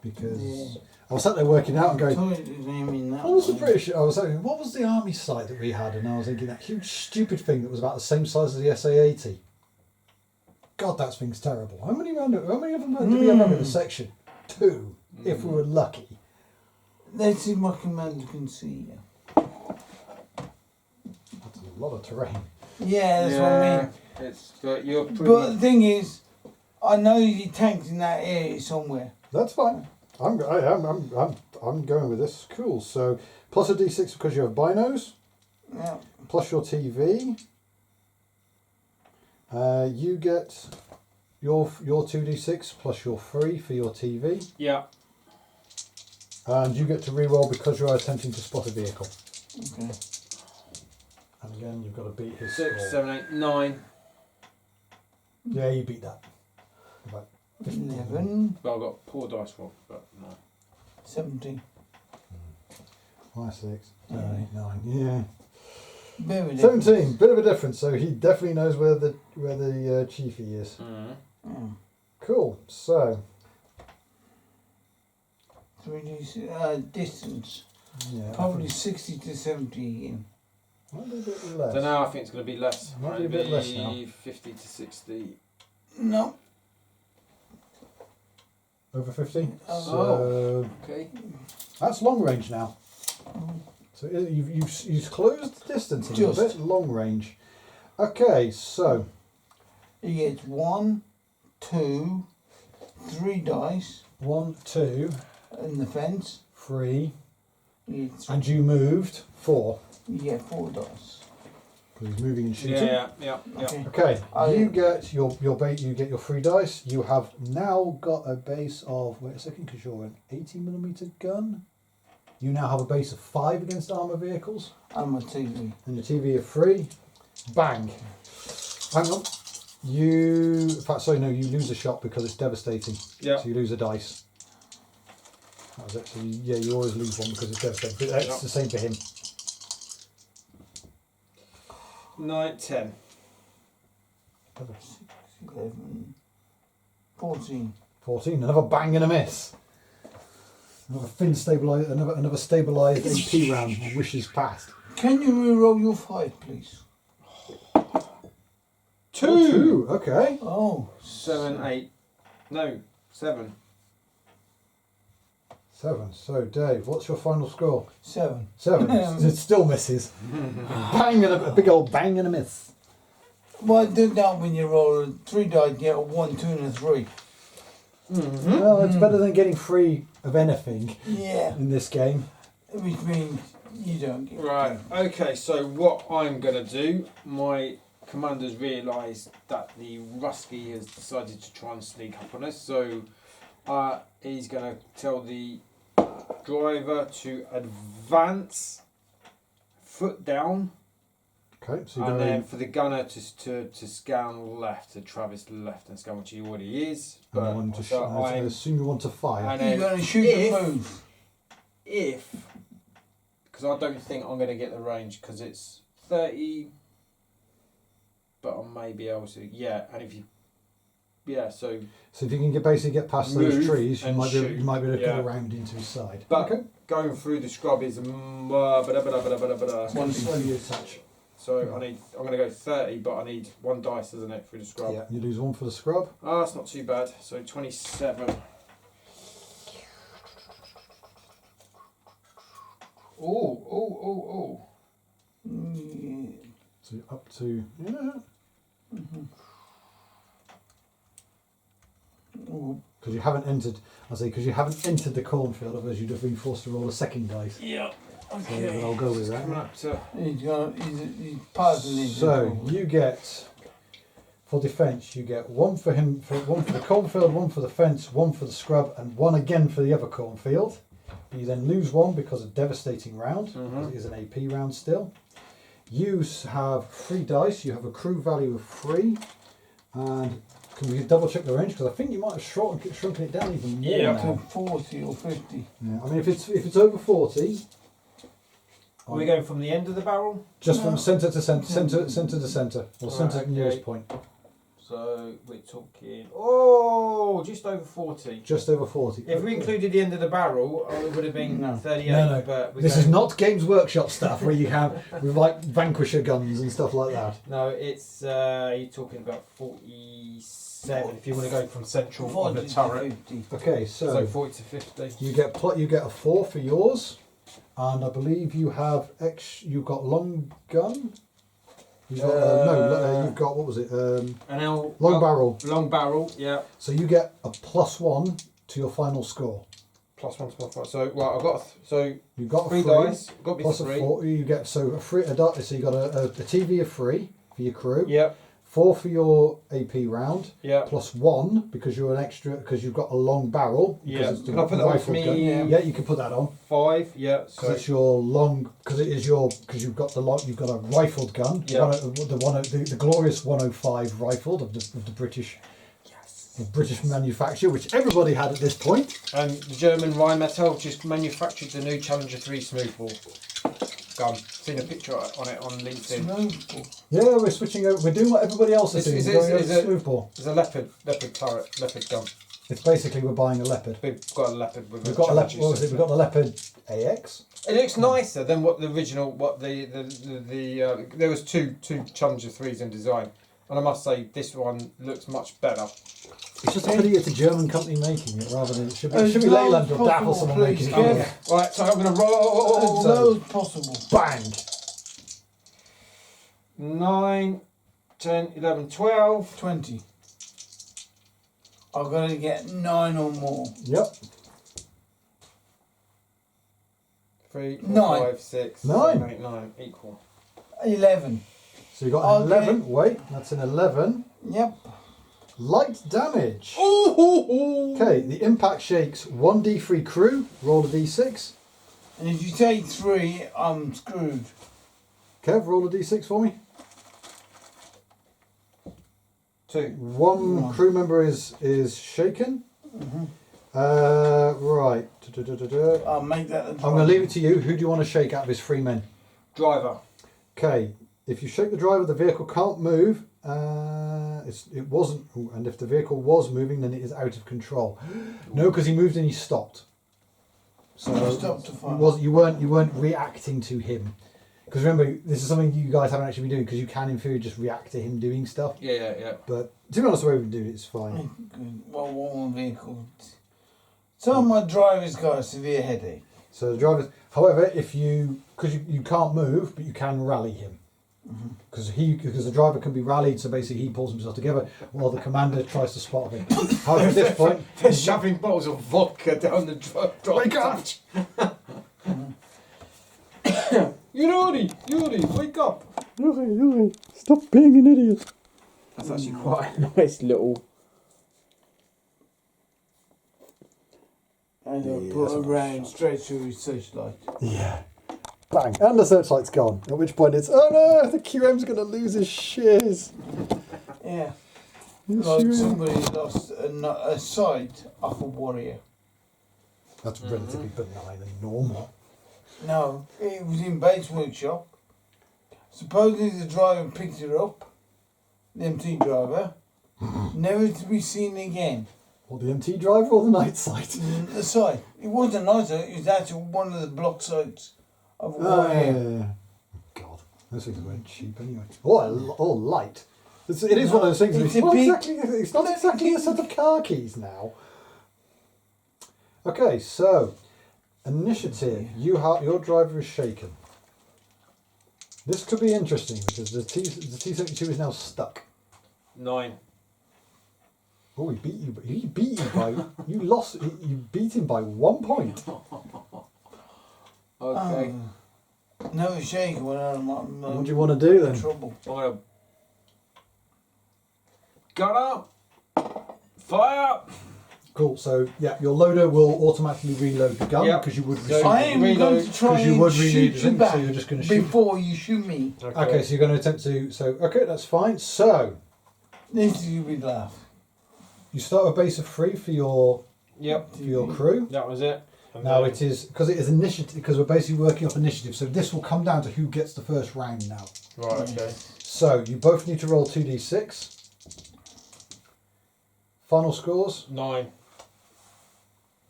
Because I was sat there working out and going, what was the British? I was saying, what was the army site that we had? And I was thinking that huge stupid thing that was about the same size as the SA-80. God, that thing's terrible. How many of them did we have in a section? 2, if we were lucky. Let's see if my commander can see you. That's a lot of terrain. Yeah, that's what I mean. But you're pretty. But the thing is, I know your tank's in that area somewhere. That's fine. I'm going with this. Cool. So plus a d6 because you have binos. Yeah. Plus your TV. You get your 2d6 plus your 3 for your TV. Yeah. And you get to reroll because you are attempting to spot a vehicle. Okay. And again, you've got to beat his 6, score. 7, 8, 9. Yeah, you beat that. About 11, But I've got poor dice roll, but no. 17. 5, 6, 7, 8, 9. Yeah. Very 17, bit of a difference. So he definitely knows where the chiefy is. Mm. Cool. So 3D distance. yeah, Probably 60 to 70 in. might be a bit less. So now I think it's going to be less. Might be a bit less now. 50 to 60. No. Over 50. Oh. So Okay. that's long range now. So you've closed the distance a little Just. bit. Long range. Okay, so He gets 1, 2, 3 dice 1, 2, in the fence. 3, You get, and you moved 4. you get 4 dice. Because he's moving and shooting. Yeah. Okay. Okay, I- you get your bait. You get your 3 dice. You have now got a base of. Wait a second, because you're an 80mm gun. You now have a base of 5 against armor vehicles, And my TV. and your TV of 3. Bang. Hang on. In fact, sorry, no. You lose a shot because it's devastating. Yeah. So you lose a dice. That was it. So you always lose one because it's devastating. But that's Yeah. the same for him. 9, 10. 11, 14. 14. Another bang and a miss. Another fin stabilised. Another stabilised AP round. Wishes past. Can you reroll your 5, please? 2. Oh, 2. Okay. Oh. 7, 8. No, 7. 7. So Dave, what's your final score? 7. 7. It still misses. Bang and a big old bang and a miss. Well, I did that when you roll 3 dice, you get a 1, 2, and a 3. Well, it's better than getting 3 of anything Yeah. in this game. Which means you don't get. Right, okay, so what I'm going to do, my commander's realised that the Rusky has decided to try and sneak up on us, so he's going to tell the driver to advance, foot down, Okay, so and you're then going for the gunner to scan left, to traverse left and scan, which he already is. But so I assume you want to fire. and You're then going to shoot if- the move. because I don't think I'm going to get the range because it's 30, but I may be able to. Yeah, and if you, so So if you can basically get past those Move trees, you and might shoot. be able to Yeah. cut around into his side. But okay. going through the scrub is One slowly touch. So I'm going to go 30, but I need 1 dice, isn't it, through the scrub? Yeah, you lose 1 for the scrub. Ah, that's not too bad. So 27. Oh. Mm, So you're up to because you haven't entered. Because you haven't entered the cornfield, otherwise you'd have been forced to roll a second dice. yeah. So Okay. I'll go with that. Coming up to. He's passing it. So you get, for defence, you get 1 for him, one for the cornfield, 1 for the fence, 1 for the scrub, and 1 again for the other cornfield. But you then lose 1 because of devastating round, because it is an AP round still. You have 3 dice. You have a crew value of 3, and can we double check the range? Because I think you might have shrunken it down even more Yeah. To now. 40 or 50. Yeah, I mean, if it's over 40. Are we going from the end of the barrel? Just No. from centre to centre, centre to centre, or centre to the nearest point. So we're talking. Just over 40. Just over 40. If we Okay. included the end of the barrel, it would have been No. 38. No. But we're This is going- not Games Workshop stuff where you have with like Vanquisher guns and stuff like that. No, it's you're talking about 47. If you want to go from central on 40 the to turret. 50. Okay, So so 40 to 50. you get a 4 for yours, and I believe you have you've got long gun. You've got you've got what was it? An L. Long barrel. Long barrel. Yeah. So you get a +1 to your final score. +1 to +1. So I've got You've got a 3 3 dice. Got me plus a 3. 4. You get so you got a TV of 3 for your crew. Yep. 4 for your AP round. Yep. Plus 1 because you're an extra because you've got a long barrel. because Yeah. it's the Can I put that on for rifle me? gun. Yeah, you can put that on 5. Yeah. because So it's your long because you've got you've got a rifled gun. Yeah. The glorious 105 rifled of the British. The British manufacture, which everybody had at this point. and the German Rheinmetall just manufactured the new Challenger 3 smoothball. gun. Seen a picture on it on LinkedIn. Smoothbore. Yeah, we're switching over. We're doing what everybody else is doing. Is We're it- going over is to it- smoothbore. There's a leopard turret, leopard gun. It's basically we're buying a leopard. We've got a leopard with We've a got a leopard. challenge What was it? system. We've got the leopard AX. It looks nicer than what the original. What the there was two Challenger 3s in design, and I must say this one looks much better. It's just a pity it's a German company making it rather than it should be As Leyland low or as Daffel possible, someone please, making it. Kev. Right, so I'm going to As roll. low as possible. Bang! 9, 10, 11, 12. 20. I've got to get 9 or more. Yep. 3, 4, 9. 5, 6, Nine. 7, 8, 9. Equal. 11. So you got an Okay. 11. Wait, that's an 11. Yep. Light damage. Ooh. Okay, the impact shakes 1d3 crew. Roll a d6. And if you take 3, I'm screwed. Kev, roll a d6 for me. 2. One crew member is shaken. Right. I'll make that the I'm going to leave it to you. Who do you want to shake out of his 3 men? Driver. Okay. If you shake the driver, the vehicle can't move. It wasn't, and if the vehicle was moving, then it is out of control. No, because he moved and he stopped. So You stopped to fire. you weren't reacting to him. Because remember, this is something you guys haven't actually been doing, because you can in theory just react to him doing stuff. Yeah. But to be honest, the way we do it, it's fine. Good. Well, one vehicle. Some of my drivers got a severe headache. So the drivers, however, because you can't move, but you can rally him. Because the driver can be rallied, so basically he pulls himself together while the commander tries to spot him. However, at this point, They're shoving bottles of vodka down the drive. Wake up! Yuri, wake up! Yuri, stop being an idiot. That's actually quite a nice little. And I Yeah, put that's a a round straight through his searchlight. Yeah. Bang. And the searchlight's gone. At which point it's, oh no, the QM's going to lose his shiz. Yeah. Yes, Like you are. somebody lost a sight off a warrior. That's relatively benign and normal. No, it was in base workshop. Supposedly the driver picked it up, the MT driver, never to be seen again. Or the MT driver or the night sight? The site. It wasn't a night site, it was actually one of the block sites of a warrior. God, those things weren't cheap anyway. Or light. It is one of those things. It's It's, a big- it's not exactly a set of car keys now. Okay, so initiative. Your driver is shaken. This could be interesting because the T-72 is now stuck. 9. Oh, he beat you. He beat you by. You lost. You beat him by 1 point. Okay. No shake when I'm What do you want to do then? trouble. I'm gonna. Gun up! Fire! Cool. So yeah, your loader will automatically reload the gun Yep. because you would. So- receive- I am Reload, going to try because you and would reload shoot it, you so back you're just going to shoot. before you shoot me. Okay, so you're going to attempt to. So okay, that's fine. So This is a big laugh. you start a base of 3 for your Yep. crew. That was it. And Now then- it is because it is initiative because we're basically working off initiative. So this will come down to who gets the first round now. Right, okay. So you both need to roll 2d6. Final scores 9.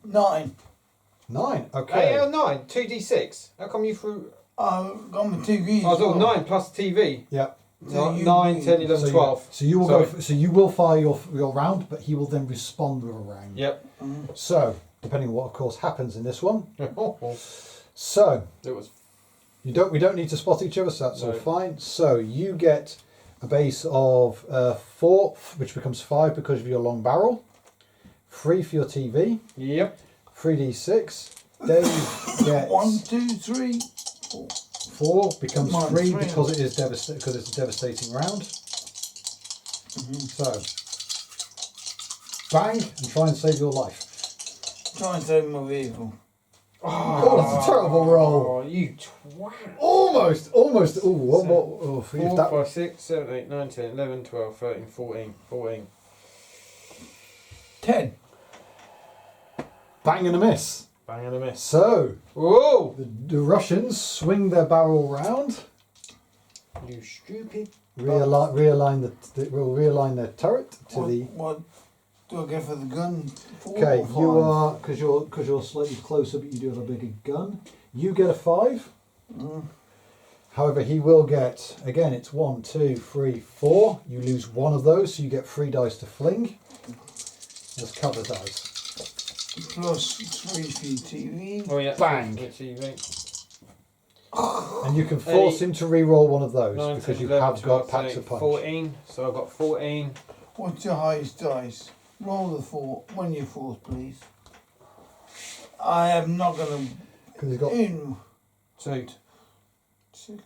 9. 9. Hey, Okay. 9. 2d6. How come you threw. I've got my TV. I thought 9 plus TV. Yeah. So you- 9, 10, 11, So 12. So you will Sorry. go. So you will fire your round, but he will then respond with a round. Yep. So depending on what, of course, happens in this one. It So was. we don't need to spot each other, so that's all No. fine. So you get a base of 4, which becomes 5 because of your long barrel. 3 for your TV. Yep. 3d6. Dave gets 1, 2, 3, 4. 4 becomes Mine's 3 3. because it is because it's a devastating round. So bang and try and save your life. Try and save my vehicle. Oh, that's a terrible roll. Oh, you twat. Almost. Oh, what? Oh, 4, that, 5, 6, 7, 8, 9, 10, 11, 12, 13, 14. 10. bang and a miss. Bang and a miss. So, Whoa! the Russians swing their barrel round. You stupid. Realign their turret to What do I get for the gun? 4 Okay, or 5? you are because you're slightly closer, but you do have a bigger gun. You get a 5. However, he will get again. It's 1, 2, 3, 4. You lose one of those, so you get 3 dice to fling. As cover dice. Plus 3 VTV. Oh yeah. Bang. TV. And you can force him to re-roll one of those 9, because 10, you 11, have 12, got packs 13, of punch. 14. So I've got 14. What's your highest dice? Roll the 4 when you're forced, please. I am not going Because he's to. got 2. 6,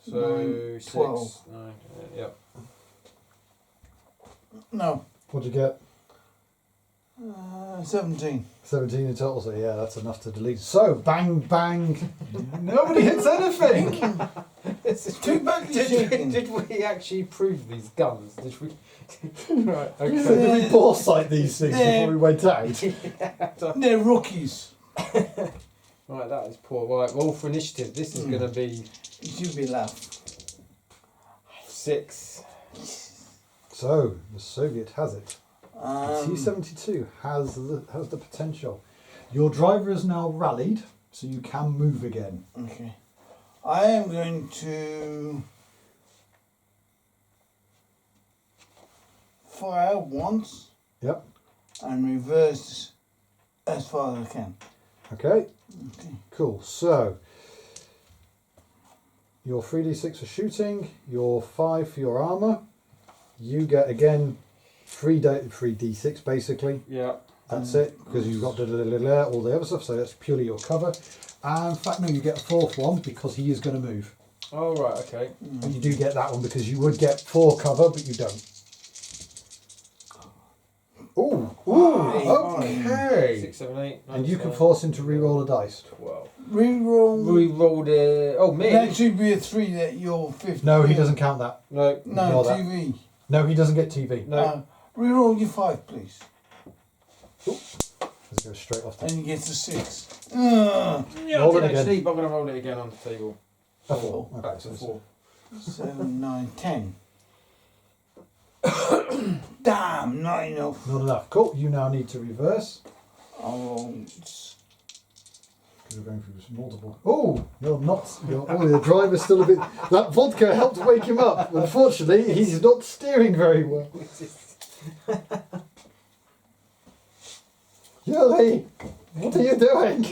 So 9, 6, 12. 9. Yep. No, what'd you get? 17. 17 in total. So yeah, that's enough to delete. So bang bang. Nobody hits anything. It's too badly shaken. Did we actually prove these guns? Did we? Right. So Okay. did we bore sight these things before we went out? They're rookies. Right. That is poor. Right. Roll for initiative. This is going to be It should be left. 6. So the Soviet has it. The Um, T-72 has the potential. Your driver is now rallied, so you can move again. okay. I am going to fire once Yep. and reverse as far as I can. Okay. Okay. Cool. So your 3d6 for shooting, your 5 for your armour. You get again 3d6 basically. Yeah. That's it, because you've got all the other stuff, so that's purely your cover. And in fact, no, you get a 4th one because he is going to move. Oh right. Okay. But you do get that one because you would get 4 cover, but you don't. Ooh, okay. 6, 7, 8. 9, And you can 10, force him to re-roll a dice. 12. Reroll. We rolled a. Oh me. That should be a 3 that you're 50. No, he doesn't count that. No. No, Ignore that. TV. No, he doesn't get TV. No. Reroll your 5, please. Let's go straight off And to you get a 6. Yeah, Roll I it did again. actually, but I'm going to roll it again on the table. a 4. Back Okay, to so 4. 7, 9, 10. Damn, not enough. not enough. Cool. You now need to reverse. Oh, Because we're going through multiple. Oh, you're not. The driver's still a bit. That vodka helped wake him up. Unfortunately, he's not steering very well. Yuri, what are you doing?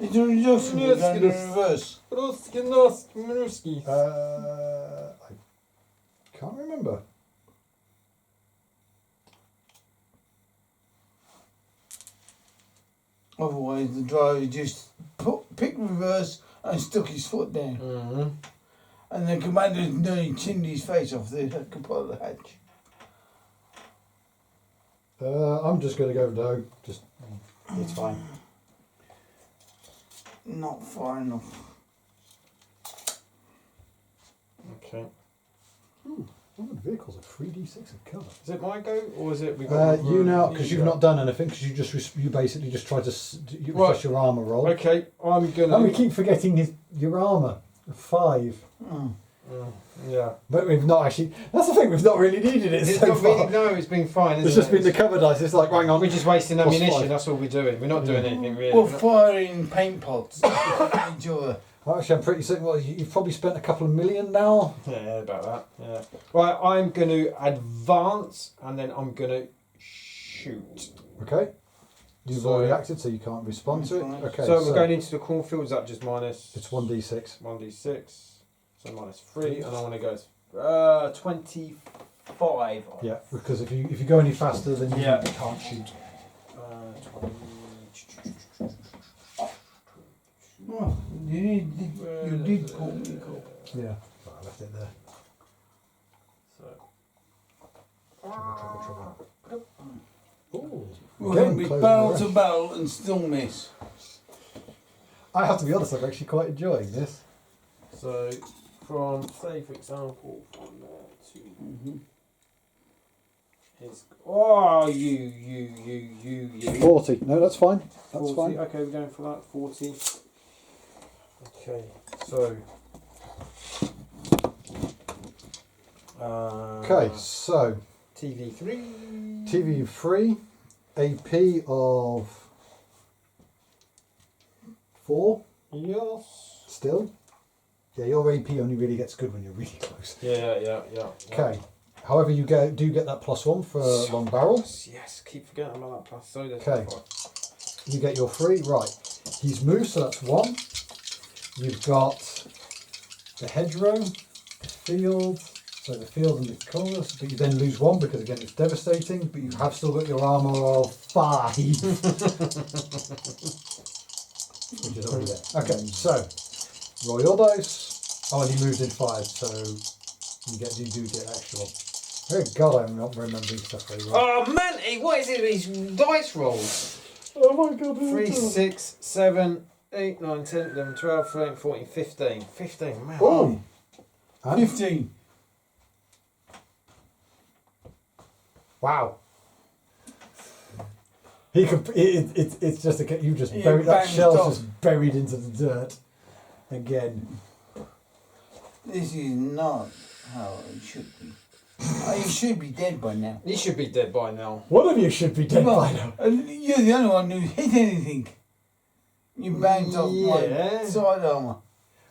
it's a reduction. We're going to reverse. I can't remember. Otherwise, the driver just picked reverse and stuck his foot down. Mm-hmm. And the commander nearly chinned his face off the kaput of the hatch. I'm just going to go no. Just it's fine. Not far enough. Okay. All the vehicles are 3d6 of cover. Is it my go or is it? You now, because you've not done anything, because you basically just try to refresh your armour roll. Okay, I'm gonna. And we keep forgetting your armour. 5. Yeah. But we've not actually. That's the thing. We've not really needed it It's so not far. really, no, it's been fine. It's Isn't just been the cover dice. It's like, hang on. We're just wasting Plus ammunition. 5. That's all we're doing. We're not doing anything really. We're We're not- firing paint pots at each other. Actually, I'm pretty certain. Well, you've probably spent a couple of million now. Yeah, about that. Yeah. Right, I'm going to advance and then I'm going to shoot. Okay. You've So- already acted, so you can't respond to it. That's fine. Okay. So we're going into the cornfield. Is that just minus? It's 1d6. 1d6. So minus 3, and I want to go 25. Yeah, because if you go any faster, then you Yeah. can't shoot. 20. Oh, you did call me. Yeah. But I left it there. So. Trouble. Ooh. We're Again, going to be closing barrel the to rush. barrel and still miss. I have to be honest, I'm actually quite enjoying this. So, from, say for example, from there to is. Oh, you. 40. No, that's fine. That's 40. fine. Okay, we're going for that. 40. Okay, so. Okay, so TV3. TV3, AP of 4 Yes. still. Yeah, your AP only really gets good when you're really close. Yeah. Okay. However, you do get that +1 for long barrel. Yes, keep forgetting about that plus. So there's Okay. You get your 3. Right. He's moved, so that's 1. You've got the hedgerow, the field. So the field and the colours, but you then lose 1 because again it's devastating, but you have still got your armour of 5. Which is already there. Okay, so roll your dice. Oh, and you moved in 5, so you do get extra 1. Oh god, I'm not remembering stuff very well. Oh, Manty, what is it with these dice rolls? Oh my god. 3, 6, 7, 8, 9, 10, 11, 12, 13, 14, 15. 15, man. Oh! 15. Wow. He could. It's just a. You just Yeah, buried that banged shell's off. just buried into the dirt again. This is not how it should be. Oh, you should be dead by now. You should be dead by now. One of you should be dead by now. You're the only one who hit anything. You banged off Yeah. my side armour.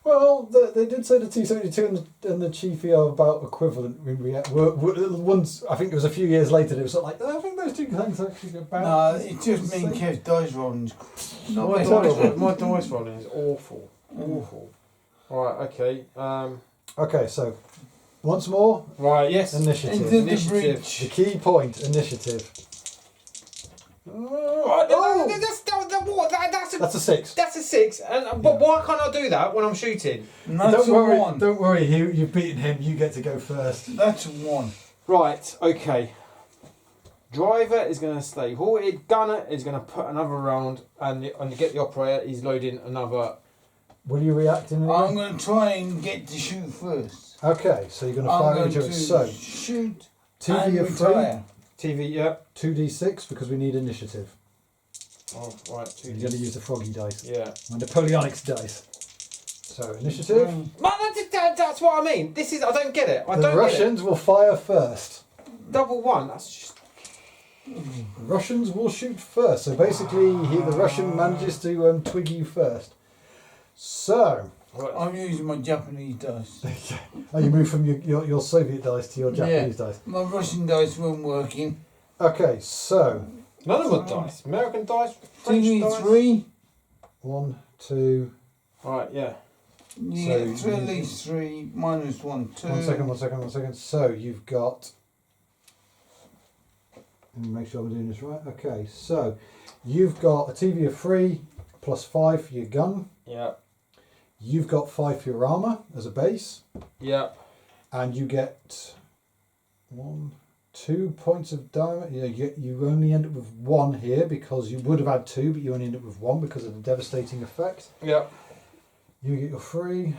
Well, they did say the T-72 and the Chiefy are about equivalent in reality. Once, I think it was a few years later, it was sort of like, I think those two things are actually about. No, it's just me and Kev's dice rolling. Not My terrible. my dice rolling is awful. Awful. Right, okay. Okay, so once more, Right, yes. initiative. Into the Initiative. The bridge. key point, initiative. That's a 6. That's a 6. But why can't I do that when I'm shooting? That's a one. Don't worry, you've beaten him, you get to go first. That's a 1. Right, okay. Driver is going to stay halted. Gunner is going to put another round, and you get the operator. He's loading another. Will you react in any I'm way? going to try and get to shoot first. Okay, so you're going to I'm fire going each other. to So, shoot 2 and d of 3, retire. TV, yep. 2d6 because we need initiative. Oh, right, 2 You're going to use the froggy dice. Yeah. My Napoleonics dice. So, initiative. Man, that's what I mean. This is. I don't get it. I The don't Russians will fire first. get it. Double 1. That's just. The Russians will shoot first. So basically, the Russian manages to twig you first. So, Right. I'm using my Japanese dice. oh, you move from your Soviet dice to your Japanese dice. My Russian dice weren't working. Okay, so None of them dice. American dice. French dice. TV3. 1, 2. Right. Yeah. You So get three, you- at least 3, minus 1, 2. 1 second. So you've got. Let me make sure I'm doing this right. Okay, so you've got a TV of 3 plus 5 for your gun. Yeah. You've got 5 for your armour as a base. Yeah. And you get 1, 2 points of damage. Yeah, you only end up with 1 here because you would have had 2, but you only end up with 1 because of the devastating effect. Yeah. You get your 3.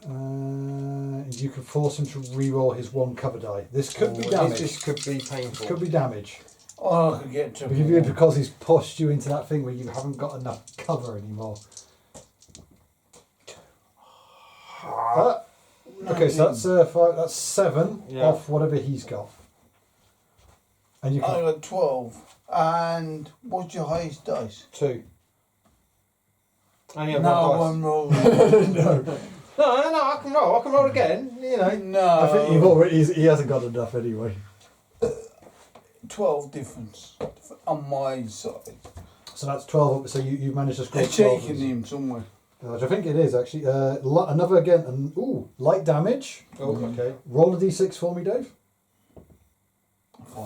You can force him to re-roll his 1 cover die. This could be damage. This could be painful. Could be damage. Oh, I could get to Because he's pushed you into that thing where you haven't got enough cover anymore. Okay, so that's 5. That's 7 off whatever he's got. And you I can. got 12. And what's your highest dice? 2. Only have No, one one roll. No, No, I can roll. I can roll again. You know. No. I think you've already. He hasn't got enough anyway. 12 difference on my side. So that's 12. So you managed to score They're 12. shaking him somewhere. Which I think it is actually. Another again. Light damage. Oh, okay. Roll a d6 for me, Dave.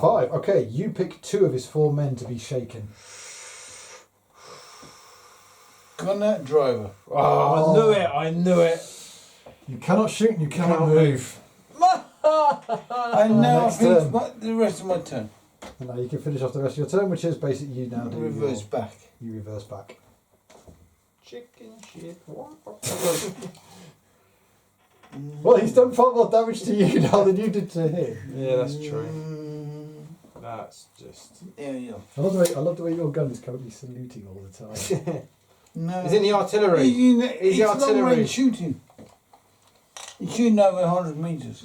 5. Okay, you pick 2 of his 4 men to be shaken. Gunner, driver. Oh, I knew it. You cannot shoot and you cannot move. And now I next finish turn. the rest of my turn. And now you can finish off the rest of your turn, which is basically you now do Reverse your- back. You reverse back. Chicken shit. Well, he's done far more damage to you now than you did to him. Yeah, that's true. That's just. There you go. I love the way your gun is currently saluting all the time. No. It's in the artillery. It's the artillery. long range shooting. You're shooting over 100 metres.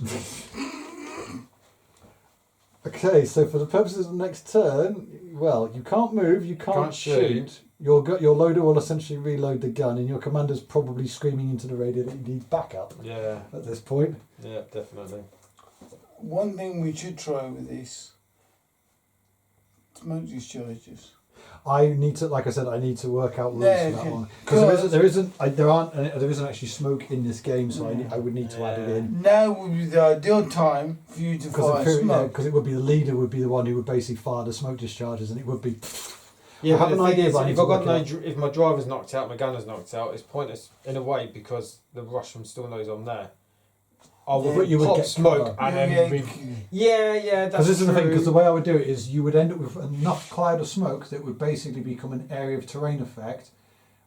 Okay, so for the purposes of the next turn, well, you can't move, you can't shoot. Your loader will essentially reload the gun, and your commander's probably screaming into the radio that he needs backup. Yeah. At this point. Yeah, definitely. One thing we should try with this: smoke discharges. I need to, like I said, I need to work out rules Yeah, for that okay. one because there isn't actually smoke in this game, so I would need to add it in. Now would be the ideal time for you to fire smoke. Because it would be the leader would be the one who would basically fire the smoke discharges, and it would be. Yeah, I have an idea, but I need if to I've got work no, it out. if my driver's knocked out, my gunner's knocked out, it's pointless in a way because the Russian still knows I'm there. I would But you would pop get smoke cover. and then yeah, that's Because this is the thing. true. Because the way I would do it is, you would end up with enough cloud of smoke that would basically become an area of terrain effect.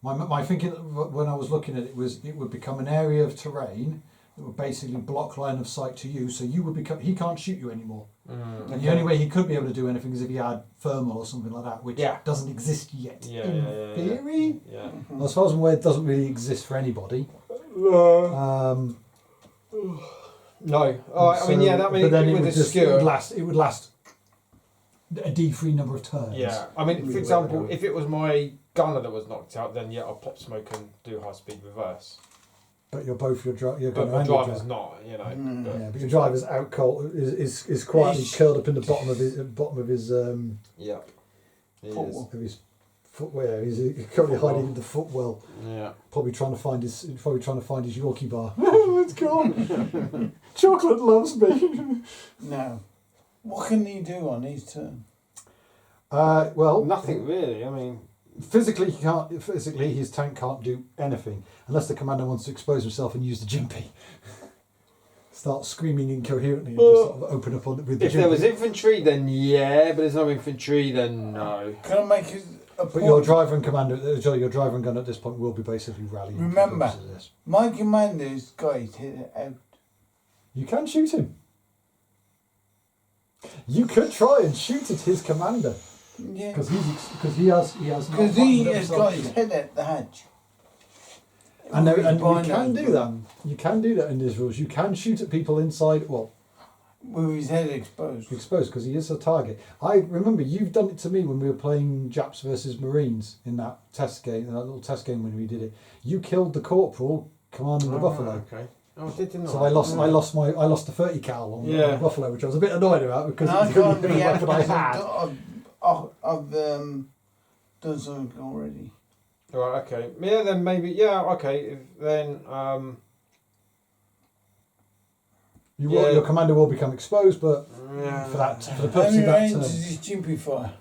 My thinking when I was looking at it was, it would become an area of terrain that would basically block line of sight to you. So you would become, he can't shoot you anymore. And the only way he could be able to do anything is if he had thermal or something like that, which doesn't exist yet. In theory, as far as I'm aware, it doesn't really exist for anybody. No, I mean, yeah, that means but then it with would, the skewer. it would last a D3 number of turns. Yeah, I mean, for example, if it was my gunner that was knocked out, then yeah, I'll pop smoke and do high speed reverse. But you're both your But my driver's not, you know. But, yeah, but your driver's out cold is quietly curled up in the bottom of his yeah, footwell. of his footwear. He's currently hiding in the footwell. Yeah, Probably trying to find his Yorkie bar. It's gone. Chocolate loves me. Now, what can he do on his turn? Well, nothing really. I mean, physically he can't. Physically, his tank can't do anything unless the commander wants to expose himself and use the jimpy. Start screaming incoherently and just sort of open up on it with the if there jimpy. was infantry, then yeah. But there's no infantry, then no. Can I make a But your point? driver and commander, your driver and gun at this point will be basically rallying. for Remember, purposes of this. my commander's got his head out. You can shoot him. You could try and shoot at his commander Yeah. because he has not Because he buttoned has himself got his yet. head at the hatch. And you Behind can that do that. You can do that in these rules. You can shoot at people inside. Well, with his head exposed. exposed because he is a target. I remember you've done it to me when we were playing Japs versus Marines in that test game, in that little test game when we did it. You killed the corporal commanding the buffalo. Okay. Oh, didn't So I lost the 30 cal on the buffalo, which I was a bit annoyed about because And I it was can't the be only happy weapon I because had. I've done something already. Right. Okay. Yeah. Then maybe. Yeah. Okay. Then. Your commander will become exposed, but Yeah. for the How purpose many of that range turn, does this jimpy fire?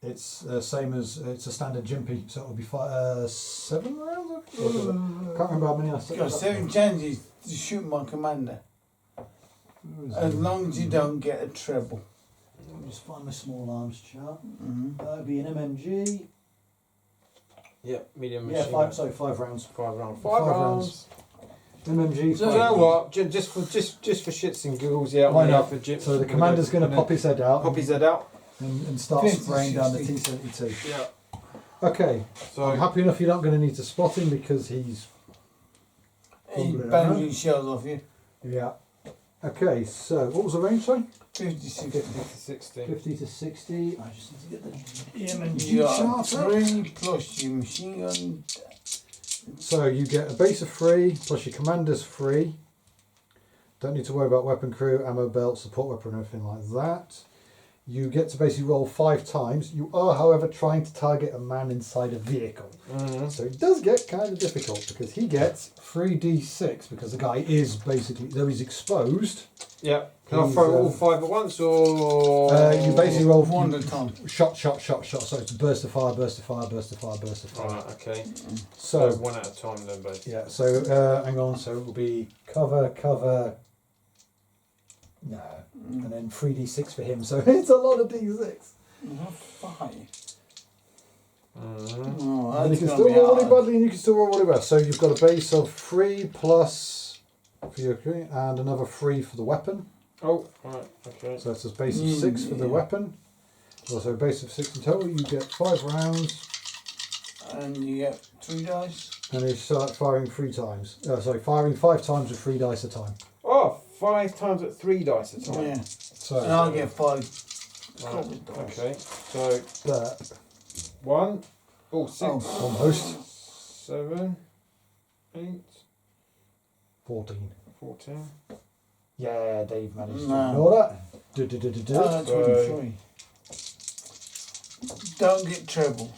it's same as it's a standard jimpy, so it'll be 7 rounds. I can't remember how many I said. Got 7 chances to shoot my commander. As long as you don't get a treble. Let me just find my small arms chart. Mm-hmm. That'd be an MMG. Yeah. Medium Yeah, machine. 5 rounds. 5 rounds. 5 5 rounds. rounds. MMG. So Do you know what? Just for shits and giggles, yeah. Why I'm not? here for gyms. So the commander's going to pop his head out Pop his head out. and start 50, spraying down the 60. T-72. Yeah. Okay, So I'm happy enough you're not going to need to spot him because he's... He Probably bangs not. his shells off you. Yeah. Okay, so what was the range, sorry? 50, 60. 50 to 60. 50 to 60. I just need to get the You got chart up. 3 plus your machine gun. So you get a base of 3 plus your commander's 3. Don't need to worry about weapon crew, ammo belt, support weapon, or anything like that. You get to basically roll 5 times. You are, however, trying to target a man inside a vehicle. Mm-hmm. So it does get kind of difficult because he gets 3d6 because the guy is basically, though he's exposed, Yeah. Can I He's, throw all 5 at once, or you basically roll One at a time. shot. So it's burst of fire, burst of fire, burst of fire, burst of fire. Right. Okay. So So, 1 at a time then, both. yeah, so hang on, so it will be cover, no, and then 3d6 for him, so it's a lot of d6. Not 5. Mm-hmm. Oh, And you that's can gonna still be roll really hard. badly and you can still roll really bad. So you've got a base of 3 plus for your and another 3 for the weapon. Oh, right, okay. So that's a base of 6 for the weapon. Also a base of 6 in total. You get 5 rounds. And you get 3 dice. And you start firing 3 times. Firing 5 times with 3 dice a time. Oh, 5 times at 3 dice a time. Yeah. So, And I'll get 5. Right, okay, so but 1, 6, almost 7, 8, 14. 14. Yeah, Dave managed to No. ignore that. 23. Don't get treble.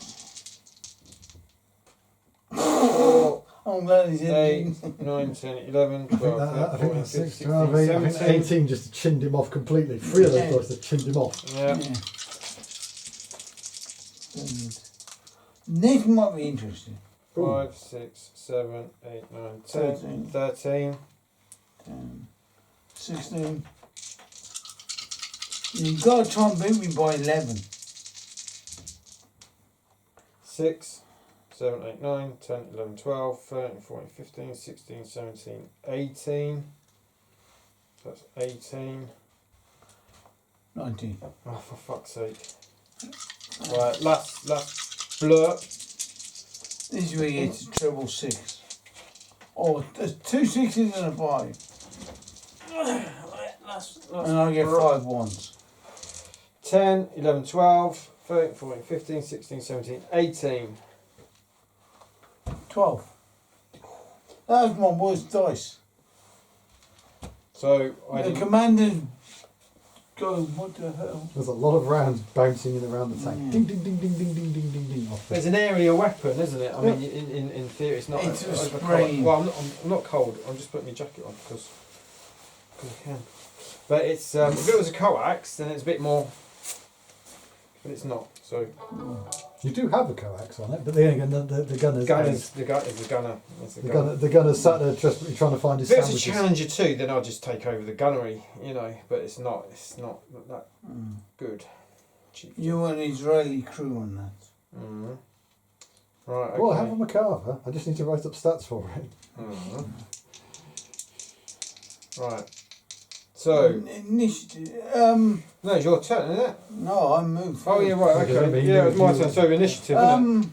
4, I'm glad he's 8, in. 9, 10, 11, 12, I think 14, that's 6, 15, 12, 8, I think 17. 18 just chinned him off completely. 3 of those Yeah. guys that chinned him off. Yeah. Nick might be interesting. 5, 6, 7, 8, 9, 10, 13. 16. You've got to try and beat me by 11. 6, 7, 8, 9, 10, 11, 12, 13, 14, 15, 16, 17, 18. So that's 18. 19. Oh, for fuck's sake. Right, last blurb. This is where you get to treble 6. Oh, there's 2 6s and a 5. And I get 5 ones. 10, 11, 12, 13, 14, 15, 16, 17, 18. 12. That was my worst dice. So I The didn't. commander go, what the hell? There's a lot of rounds bouncing in around the tank. Yeah. Ding, ding, ding, ding, ding, ding, ding, ding, ding. Off There's an area weapon, isn't it? I mean, in theory, it's not. It's a over spray. cold. Well, I'm not cold. I'm just putting my jacket on because I can. But it's if it was a coax, then it's a bit more. But it's not. So You do have a coax on it, but then again, the gunner's the gunner. the gunner's sat there just trying to find his If it's a sandwiches. Challenger 2, then I'll just take over the gunnery, you know. But it's not that good. Chieftain. You want an Israeli crew on that. Mm-hmm. Right. Okay. Well, I have a MacArthur. I just need to write up stats for it. Mm-hmm. Right. So Initiative. no, it's your turn, isn't it? No, I moved. Oh yeah, right. Okay, Okay. but Yeah, it's my you- turn. So initiative. Isn't it?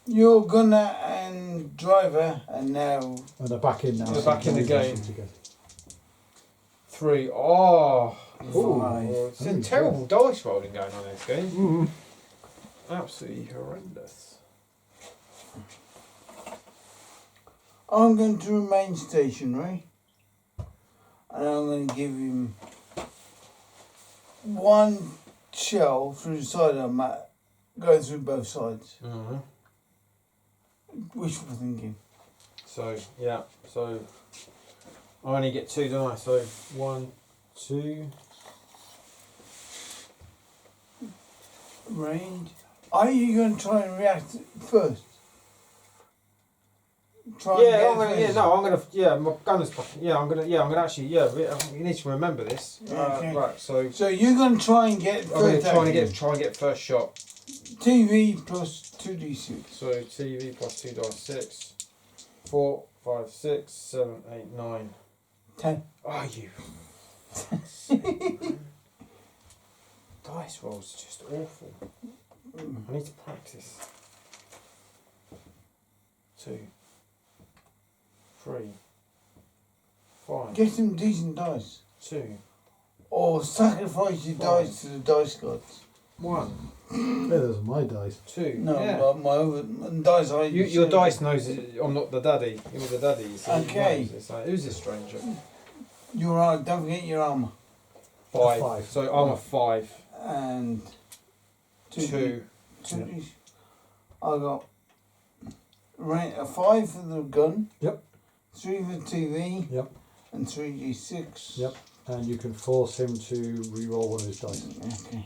You're gunner and driver, and now And they're back in now. They're so back in the you can game. shoot together. 3. Oh. Five. It's a terrible dice rolling going on in this game. Absolutely horrendous. I'm going to remain stationary, and I'm going to give him 1 shell through the side of the mat, go through both sides. Mm-hmm. Wishful thinking. So yeah. So I only get 2, don't I? So 1, 2. Range. Are you going to try and react first? Try and Yeah, get I'm gonna. first? Yeah, no, I'm gonna. Yeah, my gunner's back. Yeah, I'm gonna actually. Yeah, you need to remember this. Okay. Right. So So you're going to try and get I'm gonna first. try and get first shot. TV plus 2d6. So TV plus 2 dice 6, 4, 5, 6, 7, 8, 9. 10. Oh, you. Dice rolls are just awful. I need to practice. 2, 3, 5, Get some decent dice. 2, Or sacrifice your dice to the dice gods. 1, Yeah, those are my dice. 2. No, yeah. but my other dice I Your dice knows I'm not the daddy. You're the daddy. So Okay. It's like, who's this stranger? You're right, don't forget your armour. 5. 5. So I'm a 5. And 2. Two. I got a 5 for the gun. Yep. 3 for TV. Yep. And 3d6. Yep. And you can force him to re-roll one of his dice. Okay.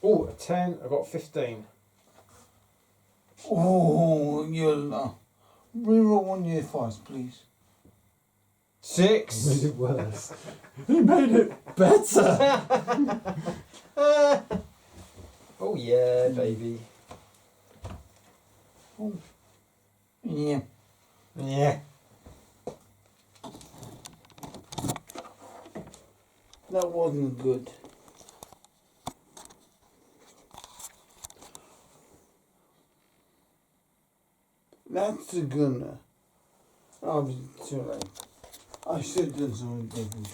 Oh, a 10. I got 15. Oh, you'll reroll one of your 5s, please. 6. Made it worse. He made it better. Oh yeah, baby. Yeah. Yeah. That wasn't good. That's the gunner. I was too late. I should have done something different.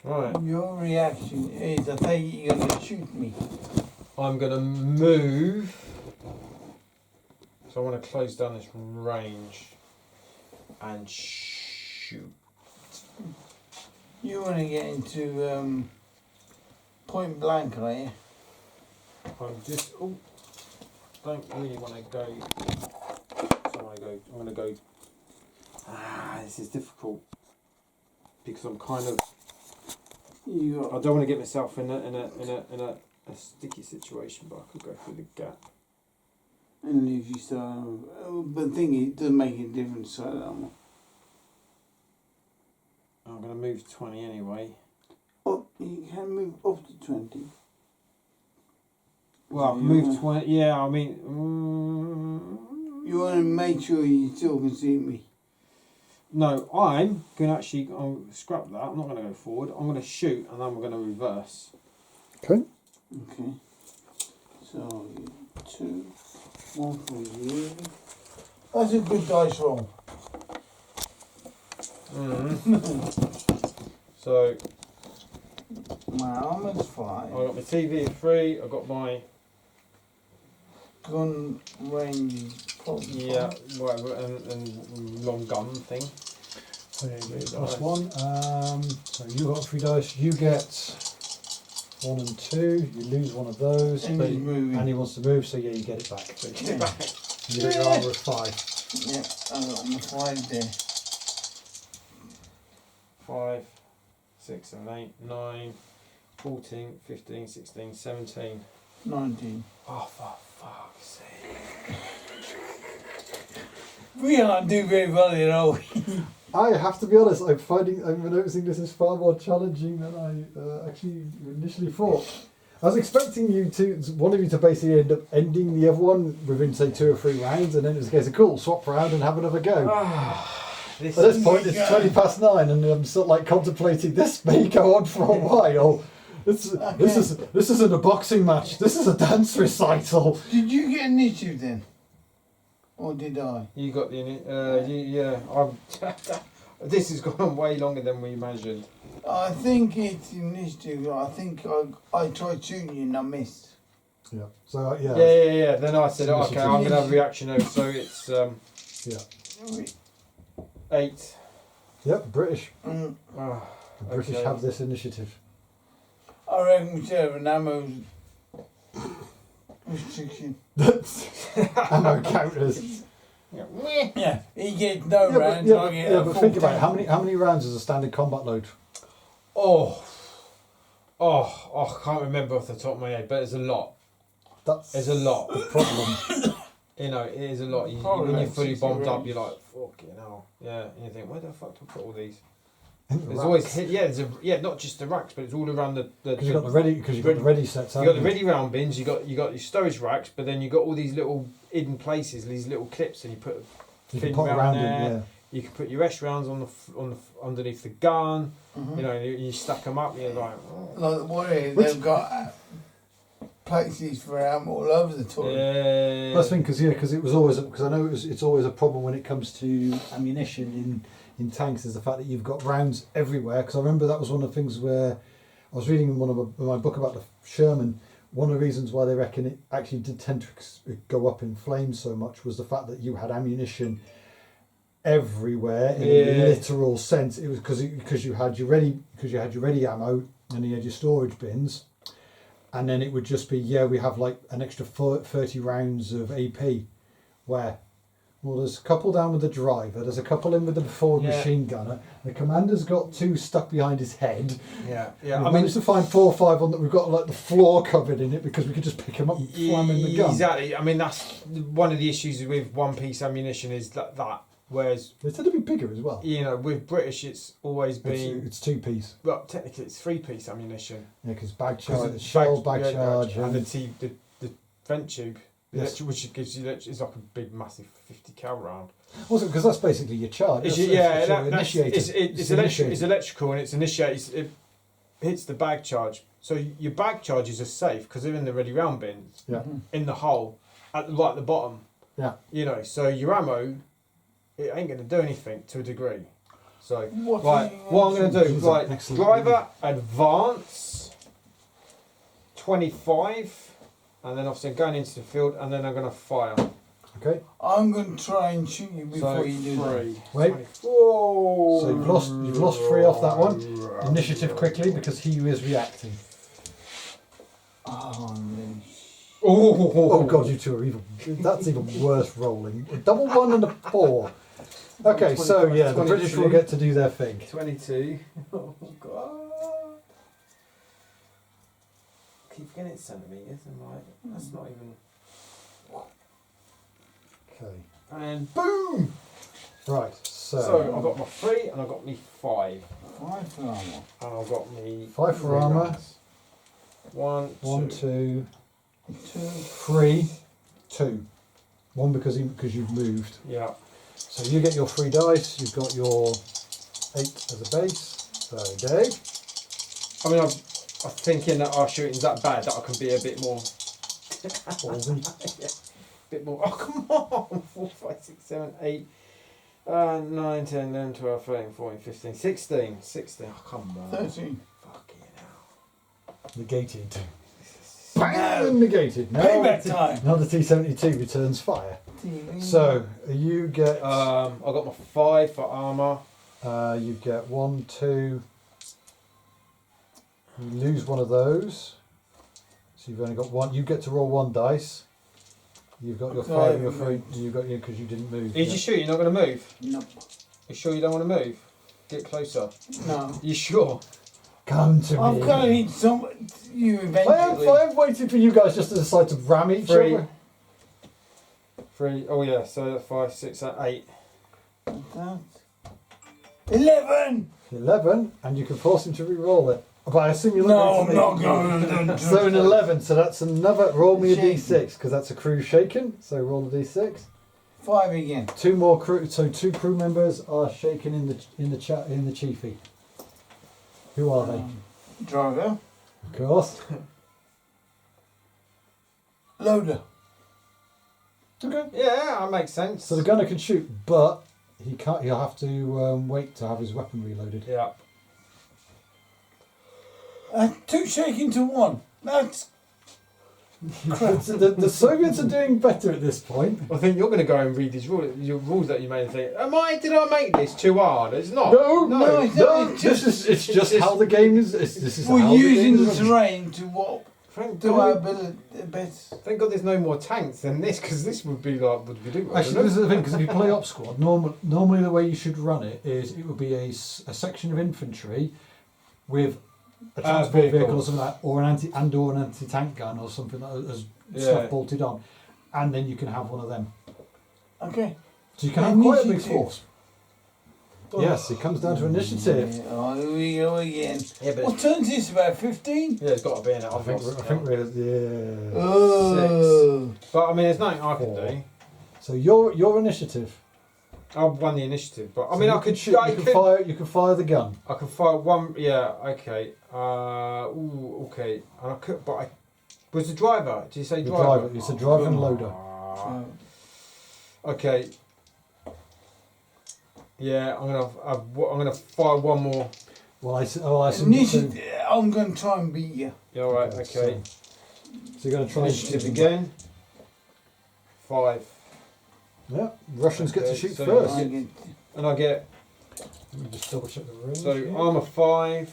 Right. Your reaction is, I take it you're going to shoot me. I'm going to move. So I want to close down this range and shoot. You want to get into point blank, are you? I'm just. Oh, don't really want to go. So I'm going to go. This is difficult because I'm kind of. I don't want to get myself in a sticky situation, but I could go through the gap. And if you start, but the thing is, it doesn't make a difference. So I'm going to move 20 anyway. up. You can move up to 20. Well, move 20. Yeah, I mean. You want to make sure you still can see me. No, I'm going to actually scrap that. I'm not going to go forward. I'm going to shoot and then we're going to reverse. Okay. Okay. So, 2, 1 for you. That's a good dice roll. So, My armour's 5. I got my TV at 3. I got my Gun range is probably whatever and long gun thing. So yeah, you get +1. So you got 3 dice. You get 1 and 2. You lose one of those. And but he's moving. and he wants to move, so yeah, you get it back. So you Yeah. get it back. You get your armour at 5. Yeah, I got my 5 there. 5, 6, 7, 8, 9, 14, 15, 16, 17. 19. Oh, for fuck's sake. We aren't doing very well here, are we? I have to be honest. I'm noticing this is far more challenging than I actually initially thought. I was expecting one of you to basically end up ending the other one within say 2 or 3 rounds, and then it was a case of cool, swap round and have another go. At this point, it's 9:20, and I'm sort of like contemplating this may go on for a while. This isn't a boxing match. This is a dance recital. Did you get initiative then? Or did I? You got the this has gone on way longer than we imagined. I think it's initiative. I think I tried shooting you and I missed. Yeah. So yeah. Yeah. Then I said, It's okay, I'm going to have a reaction over. So it's Yeah. 8. Yep. British. Mm. Oh, The British okay. have this initiative. I reckon we should have an ammo restriction. Ammo counters. Yeah, he gets no Yeah, rounds. but, I get yeah, a but full think about it. tank. How many rounds is a standard combat load? I can't remember off the top of my head, but it's a lot. That's a lot. the problem. You know, it is a lot. Probably When you're like fully 60 bombed up, rounds. you're like, fucking hell. Yeah, and you think, where the fuck do I put all these? There's There's always not just the racks, but it's all around the because you've got the ready sets. You got the ready round bins. You got your storage racks, but then you got all these little hidden places, these little clips, and you put You fin can put round around there. it. Yeah. You can put your S rounds on the underneath the gun. Mhm. You know, you stack them up. And you're like, Like the Warriors, Which- they've got places for ammo all over the toilet. yeah. That's the thing, because it was always because I know it's always a problem when it comes to ammunition in tanks is the fact that you've got rounds everywhere. Because I remember that was one of the things where I was reading in one of my book about the Sherman. One of the reasons why they reckon it actually did tend to go up in flames so much was the fact that you had ammunition everywhere in a literal sense. It was because you had your ready ammo and you had your storage bins. And then it would just be, we have like an extra 30 rounds of AP. Where? Well, there's a couple down with the driver, there's a couple in with the forward machine gunner, the commander's got 2 stuck behind his head. Yeah. I managed to find 4 or 5 on that we've got like the floor covered in it because we could just pick them up and slam in the gun. Exactly. I mean, that's one of the issues with one-piece ammunition is that. Whereas, They tend to be bigger as well. you know, with British, it's always been... It's 2-piece. Well, technically, it's 3-piece ammunition. Yeah, because bag charge, it's shell, bag charge, and and the vent tube, Yes. which gives you, it's like a big, massive 50 cal round. Also, because that's basically your charge. It's, That's- yeah, that's your that's, initiator. it's electrical and it's initiated. It hits the bag charge. So your bag charges are safe because they're in the ready round bins Yeah. in the hole right at the bottom. Yeah. You know, so your ammo, it ain't going to do anything to a degree. So What right, what I'm going to do, He's right, an excellent driver advance 25, and then obviously going into the field, and then I'm going to fire. Okay. I'm going to try and shoot you before So you do that. 3. Wait. 24. So you've lost 3 off that one. Initiative quickly because he is reacting. Oh, then. Oh god, you two are even. That's even worse rolling. A double 1 and a 4. Okay, so yeah, the British will get to do their thing. 22. Oh god. Keep getting it centimetres and like that's not even. Okay. And boom! Right. So I've got my 3 and I've got me 5. 5 for armour. And I've got me 5 for armour. rounds. 1, 1, 2, 2. 3, 2. 1 because you've moved. Yeah. So you get your 3 dice. You've got your 8 as a base. So Dave. I mean, I'm thinking that our shooting's that bad that I can be a bit more. Ballsy. Yeah. Bit more. Oh, come on! 4, 5, 6, 7, 8, 9, 10, 11, 12, 13, 14, 15, 16. 16. Oh, come on. 13. Fucking hell. Negated. No. Bang! Negated. No. Payback time. Another T-72 returns fire. So you get. I got my 5 for armour. You get 1, 2. You lose one of those. So you've only got 1. You get to roll 1 dice. You've got your 5 and your 3. You've got because you didn't move. Did you shoot? You're not going to move? No. You sure you don't want to move? Get closer. No. You sure? Come to I'm me. going to need you eventually. I am waiting for you guys just to decide to ram each 3. other. 3. Oh yeah. So that's 5, 6, 8. That. 11! 11, and you can force him to re-roll it. But I assume you're No, looking I'm at not me. going to. So an 11, so that's another. Roll me a Shaken. d6 because that's a crew shaken. So roll a d6. 5 again. 2 more crew. So 2 crew members are shaken in the chiefy. Who are they? Driver. Of course. Loader. Okay. Yeah, that makes sense. So the gunner can shoot, but he can't. He'll have to wait to have his weapon reloaded. Yeah. 2 shaking to 1. That's the Soviets are doing better at this point. I think you're going to go and read these rules, your rules that you made and think, did I make this too hard? It's not. No, it's not. It's just how the game is. This is we're how using the the game is run. terrain to what? Thank Do our God, best. thank God there's no more tanks than this, because this would be like, would we do? Actually, this is the thing, because if you play Op Squad, normally the way you should run it is it would be a section of infantry with a transport vehicle or something like that, or an anti-tank gun or something that has stuff bolted on, and then you can have one of them. Okay. So you can have quite a big Initiative. force. Yes, it comes down to initiative. Yeah, oh, here we go again. Yeah, but What turns this about 15? yeah, it's got to be in it. I think we're yeah. Oh. But I mean, there's nothing I can do. So your initiative. I've won the initiative, but I So mean, you I could shoot. You can fire the gun. I can fire one. Yeah, okay. Okay. And I could, but I was the driver. Did you say The driver? driver. It's a driver and loader. Okay. Yeah, I'm gonna fire one more. Well, I assume. Initiative. I'm going to try and beat you. Yeah, all right. Okay. So you're going to try Initiative and again. 5. Yeah, Russians get to Okay, shoot so first. I get And I get Let me just double check the range. so armor 5.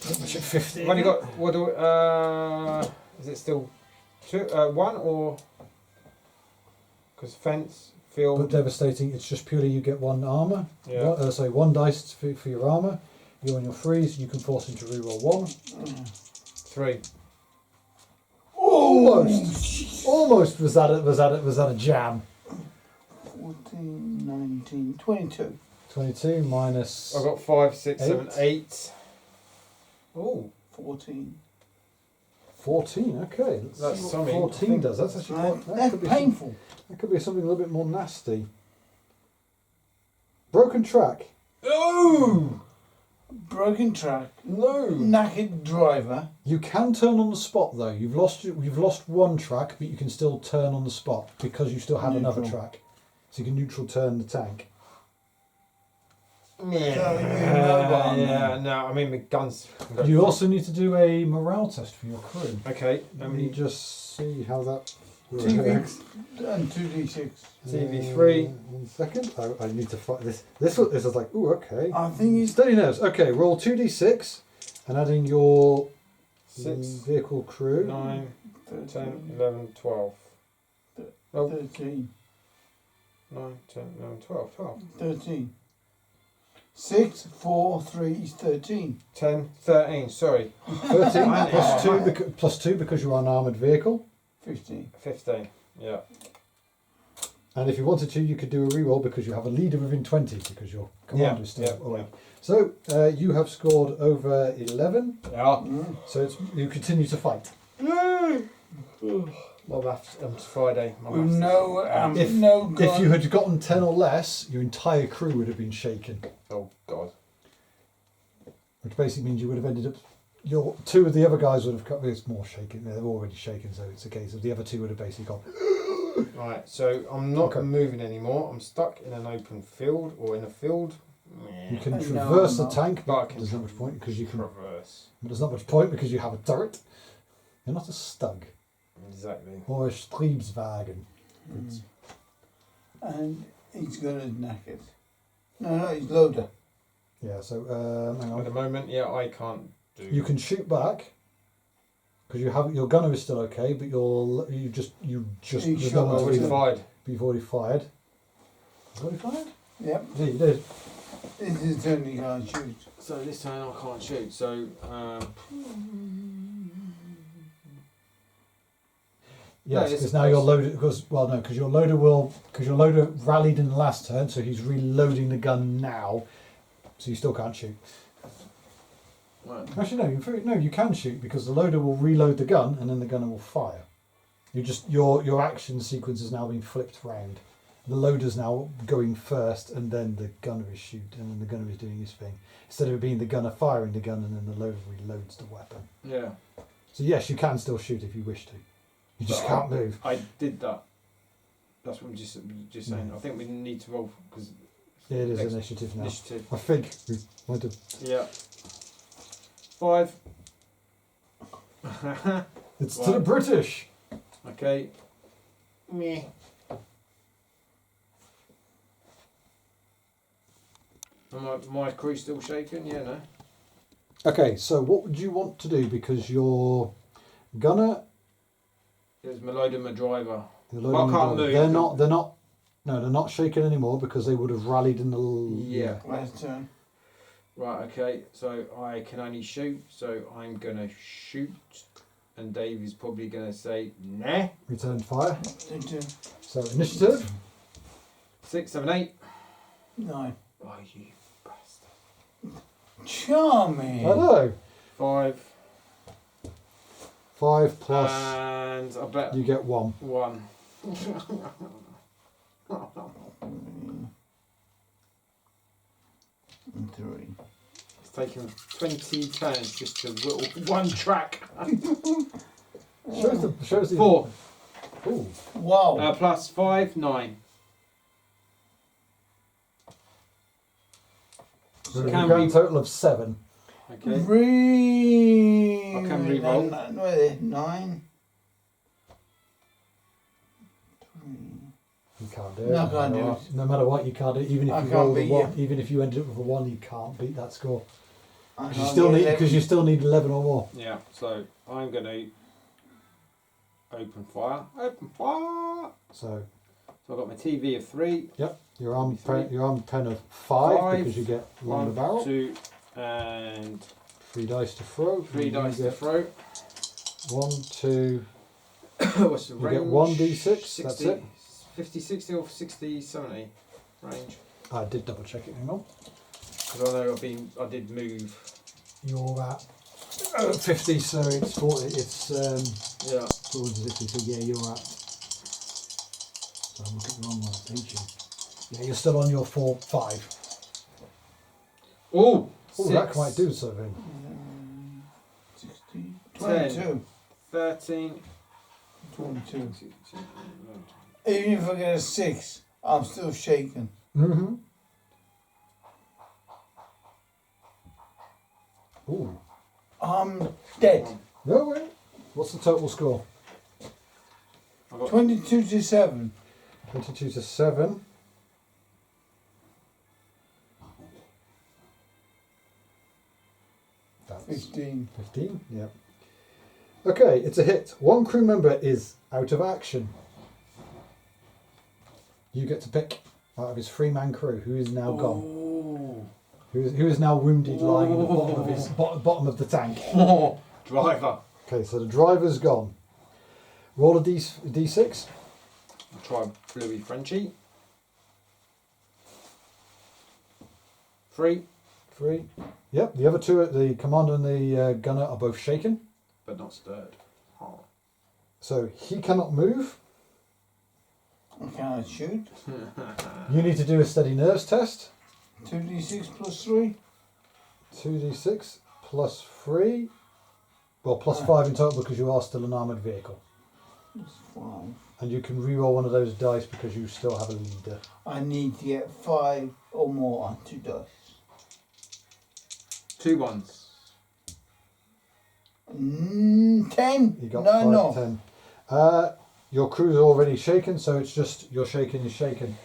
Pretty much at 50. I've only got what do is it still 2 1 or because fence But field devastating, it's just purely you get 1 armour. yeah. So 1 dice for your armour. You're on your freeze, you can force him to reroll 1. 3. Almost was that a jam. 14, 19, 22. 22 minus. I got 5, 6, 7, 8. 8. Oh, 14. 14. Okay, That's see what something, I 14 think. does. That's actually Right, quite, that that's could be painful. that could be something a little bit more nasty. Broken track. Oh! Broken track. No! Knackered driver. You can turn on the spot though. You've lost one track, but you can still turn on the spot because you still have another Neutral. track. So you can neutral turn the tank. Yeah, no, I mean, the guns. You also need to do a morale test for your crew. Okay, Let me just see how that TV works. and 2d6. TV3. 1 second. I need to find this. This is like, ooh, okay. I think it's Steady nerves. Okay, roll 2d6 and add in your 6, vehicle crew. 9, 13. 10, 11, 12. Oh, 13. 9, 10, 11, 12, 12. 13. 6, 4, 3 is 13. 10, 13, sorry. 13 plus 2 because you're on an armoured vehicle. 15. 15, yeah. And if you wanted to, you could do a reroll because you have a leader within 20 because your commander is still yeah, awake. So you have scored over 11. Yeah. So you continue to fight. Well, that's Friday. My With maths is- no, If- no If gun. you had gotten 10 or less, your entire crew would have been shaken, Oh, God. which basically means you would have ended up. Your 2 of the other guys would have cut. It's more shaken. They're already shaken, so it's a case of the other 2 would have basically gone. Right, so I'm not Okay. moving anymore. I'm stuck in an open field or in a field. You can No, traverse I'm the not. tank, But I but can there's not much point because you can. Traverse. But there's not much point because you have a turret. You're not a stug Exactly. or a Streebswagen. And he's got his knackers. No, he's loader. Yeah. So hang At the on. moment, yeah, I can't do. You can shoot back because you have your gunner is still okay, but you just He there's shot no one to already do that. fired. But you've already fired. You've already fired? Yep. Yeah, you did. This is the turn you can't shoot. So this time I can't shoot. So Yes, it's because now you're close. loaded. Because your loader rallied in the last turn, so he's reloading the gun now, so you still can't shoot. right. Actually, no, you can shoot because the loader will reload the gun and then the gunner will fire. Your action sequence has now been flipped round. The loader's now going first, and then the gunner is shooting, and then the gunner is doing his thing. Instead of it being the gunner firing the gun, and then the loader reloads the weapon. Yeah, So yes, you can still shoot if you wish to. You just But can't move. I did that. That's what I'm just saying. Yeah. I think we need to roll because Yeah, it is Next initiative now. initiative. I think we might have. Yeah. 5. It's to the British. Okay. Me. My crew's still shaking. Yeah, no. Okay, so what would you want to do? Because your gunner, There's my loader, my driver. your I loading can't gun, move. they're not shaken anymore because they would have rallied in the. Yeah. Last turn. Right. Okay. So I can only shoot. So I'm gonna shoot, and Dave is probably gonna say nah. Return fire. 2, So initiative. 6, 7, 8. 9. Oh, you bastard. Charming. Hello. 5. 5 plus. And I bet You get 1. 1. And 3. It's taken 20 turns just to whittle one track. Shows the 4. Ooh. Wow. Plus 5, 9. So Can you got we- a total of 7. Okay. Re. I can re-roll. 9. You can't do it. No, I can't do matter it. what. No matter what, you can't do it. Even if I you can't roll the beat 1, even if you ended up with a 1, you can't beat that score. I Because you can't still get need 11. because you still need 11 or more. Yeah, so I'm going to open fire. Open fire! So So I've got my TV of 3. your armed Three. pen of 5 5, because you get 1 on the 1, barrel. 2, and 3 dice to throw. 3 You dice to get throw. 1, 2. What's the You range? get 1d6, that's it. 50, 60 or 60, 70 range. I did double check it. Hang on. Because I know I did move. You're at 50, so it's 40. It's Yeah. 450. So yeah, you're at. So I'm looking at the wrong one. Ain't you? Yeah, you're still on your 4-5. Oh, Oh, that might do something. 16, 22. 13. 22. Even if I get a 6, I'm still shaking. Mm-hmm. Ooh. I'm dead. No way. What's the total score? I got 22 to 7. 22 to 7. That's 15. 15, yeah. Okay, it's a hit. One crew member is out of action. You get to pick out of his 3-man crew who is now gone. Ooh. Who is now wounded, lying in the bottom of his bottom of the tank. Driver. Okay, so the driver's gone. Roll a d6. I'll try Bluey Frenchie. 3, 3. Yep, the other two, the commander and the gunner, are both shaken. but not stirred. Oh. So he cannot move. I can't shoot. You need to do a steady nerves test. 2d6 plus 3. 2d6 plus 3. Well, plus 5 in total because you are still an armoured vehicle. That's 5. And you can re-roll one of those dice because you still have a leader. I need to get 5 or more on 2 dice. 2 ones. 10? You got No, 5, no. 10. Your crew's already shaken, so it's just your shaking is shaken.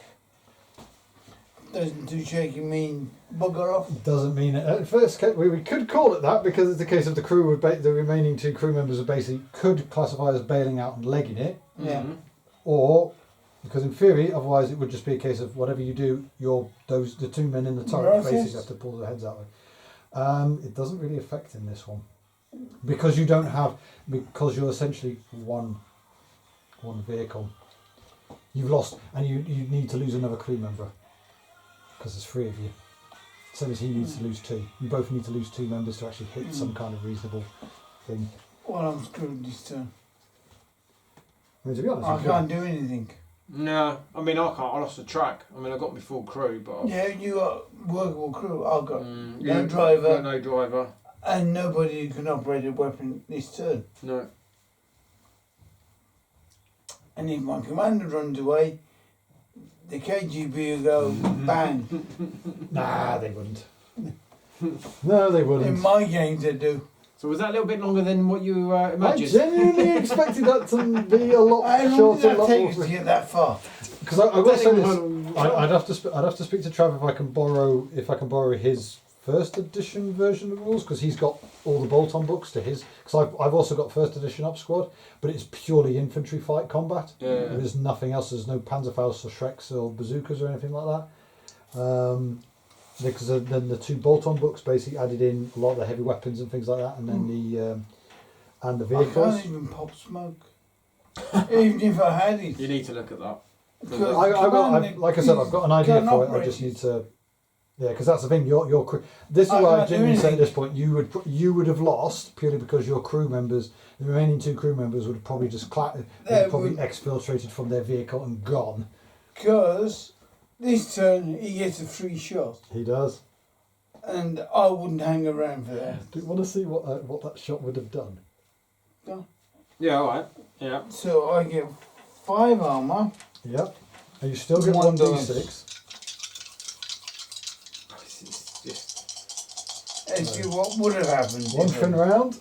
Doesn't do shaking mean bugger off? Doesn't mean it. At first, we could call it that because it's a case of the crew would the remaining 2 crew members are basically could classify as bailing out and legging it, Yeah. or because in theory, otherwise it would just be a case of whatever you do, the 2 men in the turret Right, basically yes. have to pull their heads out. It doesn't really affect in this one because because you're essentially one vehicle. You've lost, and you need to lose another crew member. Because there's 3 of you. Same as he needs to lose 2. You both need to lose 2 members to actually hit some kind of reasonable thing. Well, I'm screwed this turn. I mean, to be honest, I can't do anything. No, I mean I can't. I lost the track. I mean I got my full crew, but Yeah, you got workable crew. I've got yeah, no driver. got no driver. And nobody who can operate a weapon this turn. No. And if my commander runs away, the KGB will go bang. nah, they wouldn't. No, they wouldn't. In my games, they do. So was that a little bit longer than what you I imagined? genuinely expected that to be a lot How long shorter. did that take us to get that far? Because I will say this, I'd have to speak to Trav if I can borrow his first edition version of the rules because he's got all the bolt-on books to his. Because I've also got first edition Up Squad, but it's purely infantry fight combat. Yeah. There's nothing else. There's no Panzerfaust or Shreks or bazookas or anything like that. Because then the 2 bolt-on books basically added in a lot of the heavy weapons and things like that, and then the I vehicles. can't even pop smoke. Even if I had it. You need to look at that. Like I said, I've got an idea for it. I just need to. Yeah, because that's the thing. Your crew. This is why I genuinely say at this point you would have lost purely because your crew members, the remaining 2 crew members, would have probably just exfiltrated from their vehicle and gone. Because this turn he gets a free shot, He does. and I wouldn't hang around for that. Do you want to see what that shot would have done? Yeah, all right. Yeah. So I get 5 armor. Yep. And you still get 1 1d6. It's just And see what would have happened. One fin round.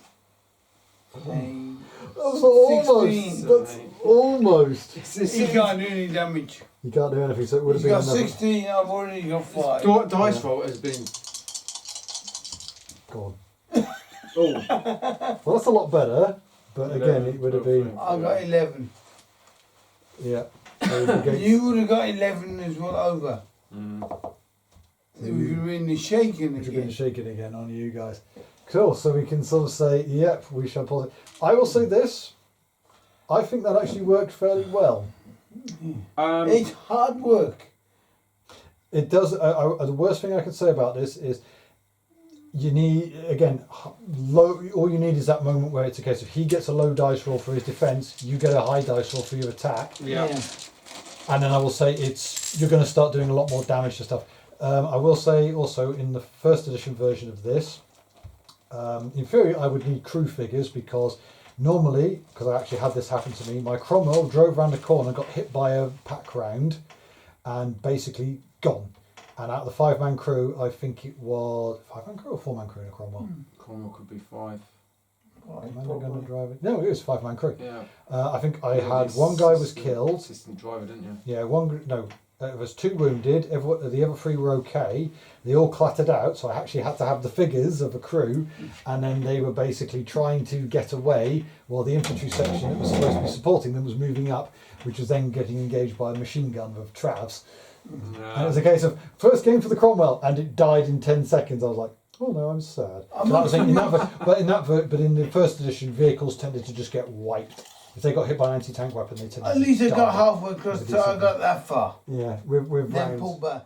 Hey, That's almost. 16. That's almost. he can't do any damage. You can't do anything, so it would have He's been got another. 16, I've already got 5. dice roll has been. Go on. Oh. Well, that's a lot better, but again, it would have been. I got 11. Yeah. Against- You would have got 11 as well over. It would have been the shaking Which have been again. shaking again on you guys. Cool, so we can sort of say, yep, we shall pause it. I will say this. I think that actually worked fairly well. It's hard work. It does. The worst thing I can say about this is you need, again, low. All you need is that moment where it's a case of he gets a low dice roll for his defence, you get a high dice roll for your attack. Yeah. And then I will say you're going to start doing a lot more damage to stuff. I will say also in the first edition version of this, in theory I would need crew figures because normally, because I actually had this happen to me, my Cromwell drove around a corner, got hit by a pack round, and basically gone. And out of the 5-man crew, I think it was 5-man crew or 4-man crew in a Cromwell. Cromwell could be 5. Am I going to drive it? No, it was 5-man crew. Yeah. I think I had one guy was killed. Assistant driver, didn't you? Yeah, there was 2 wounded. The other 3 were okay. They all clattered out, so I actually had to have the figures of a crew, and then they were basically trying to get away while the infantry section that was supposed to be supporting them was moving up, which was then getting engaged by a machine gun of Travs. And it was a case of first game for the Cromwell, and it died in 10 seconds. I was like, oh no, I'm sad. But in the first edition, vehicles tended to just get wiped. If they got hit by an anti-tank weapon, they tended At least to I die. got halfway across till I got that far. Yeah, with Then rounds. pull back.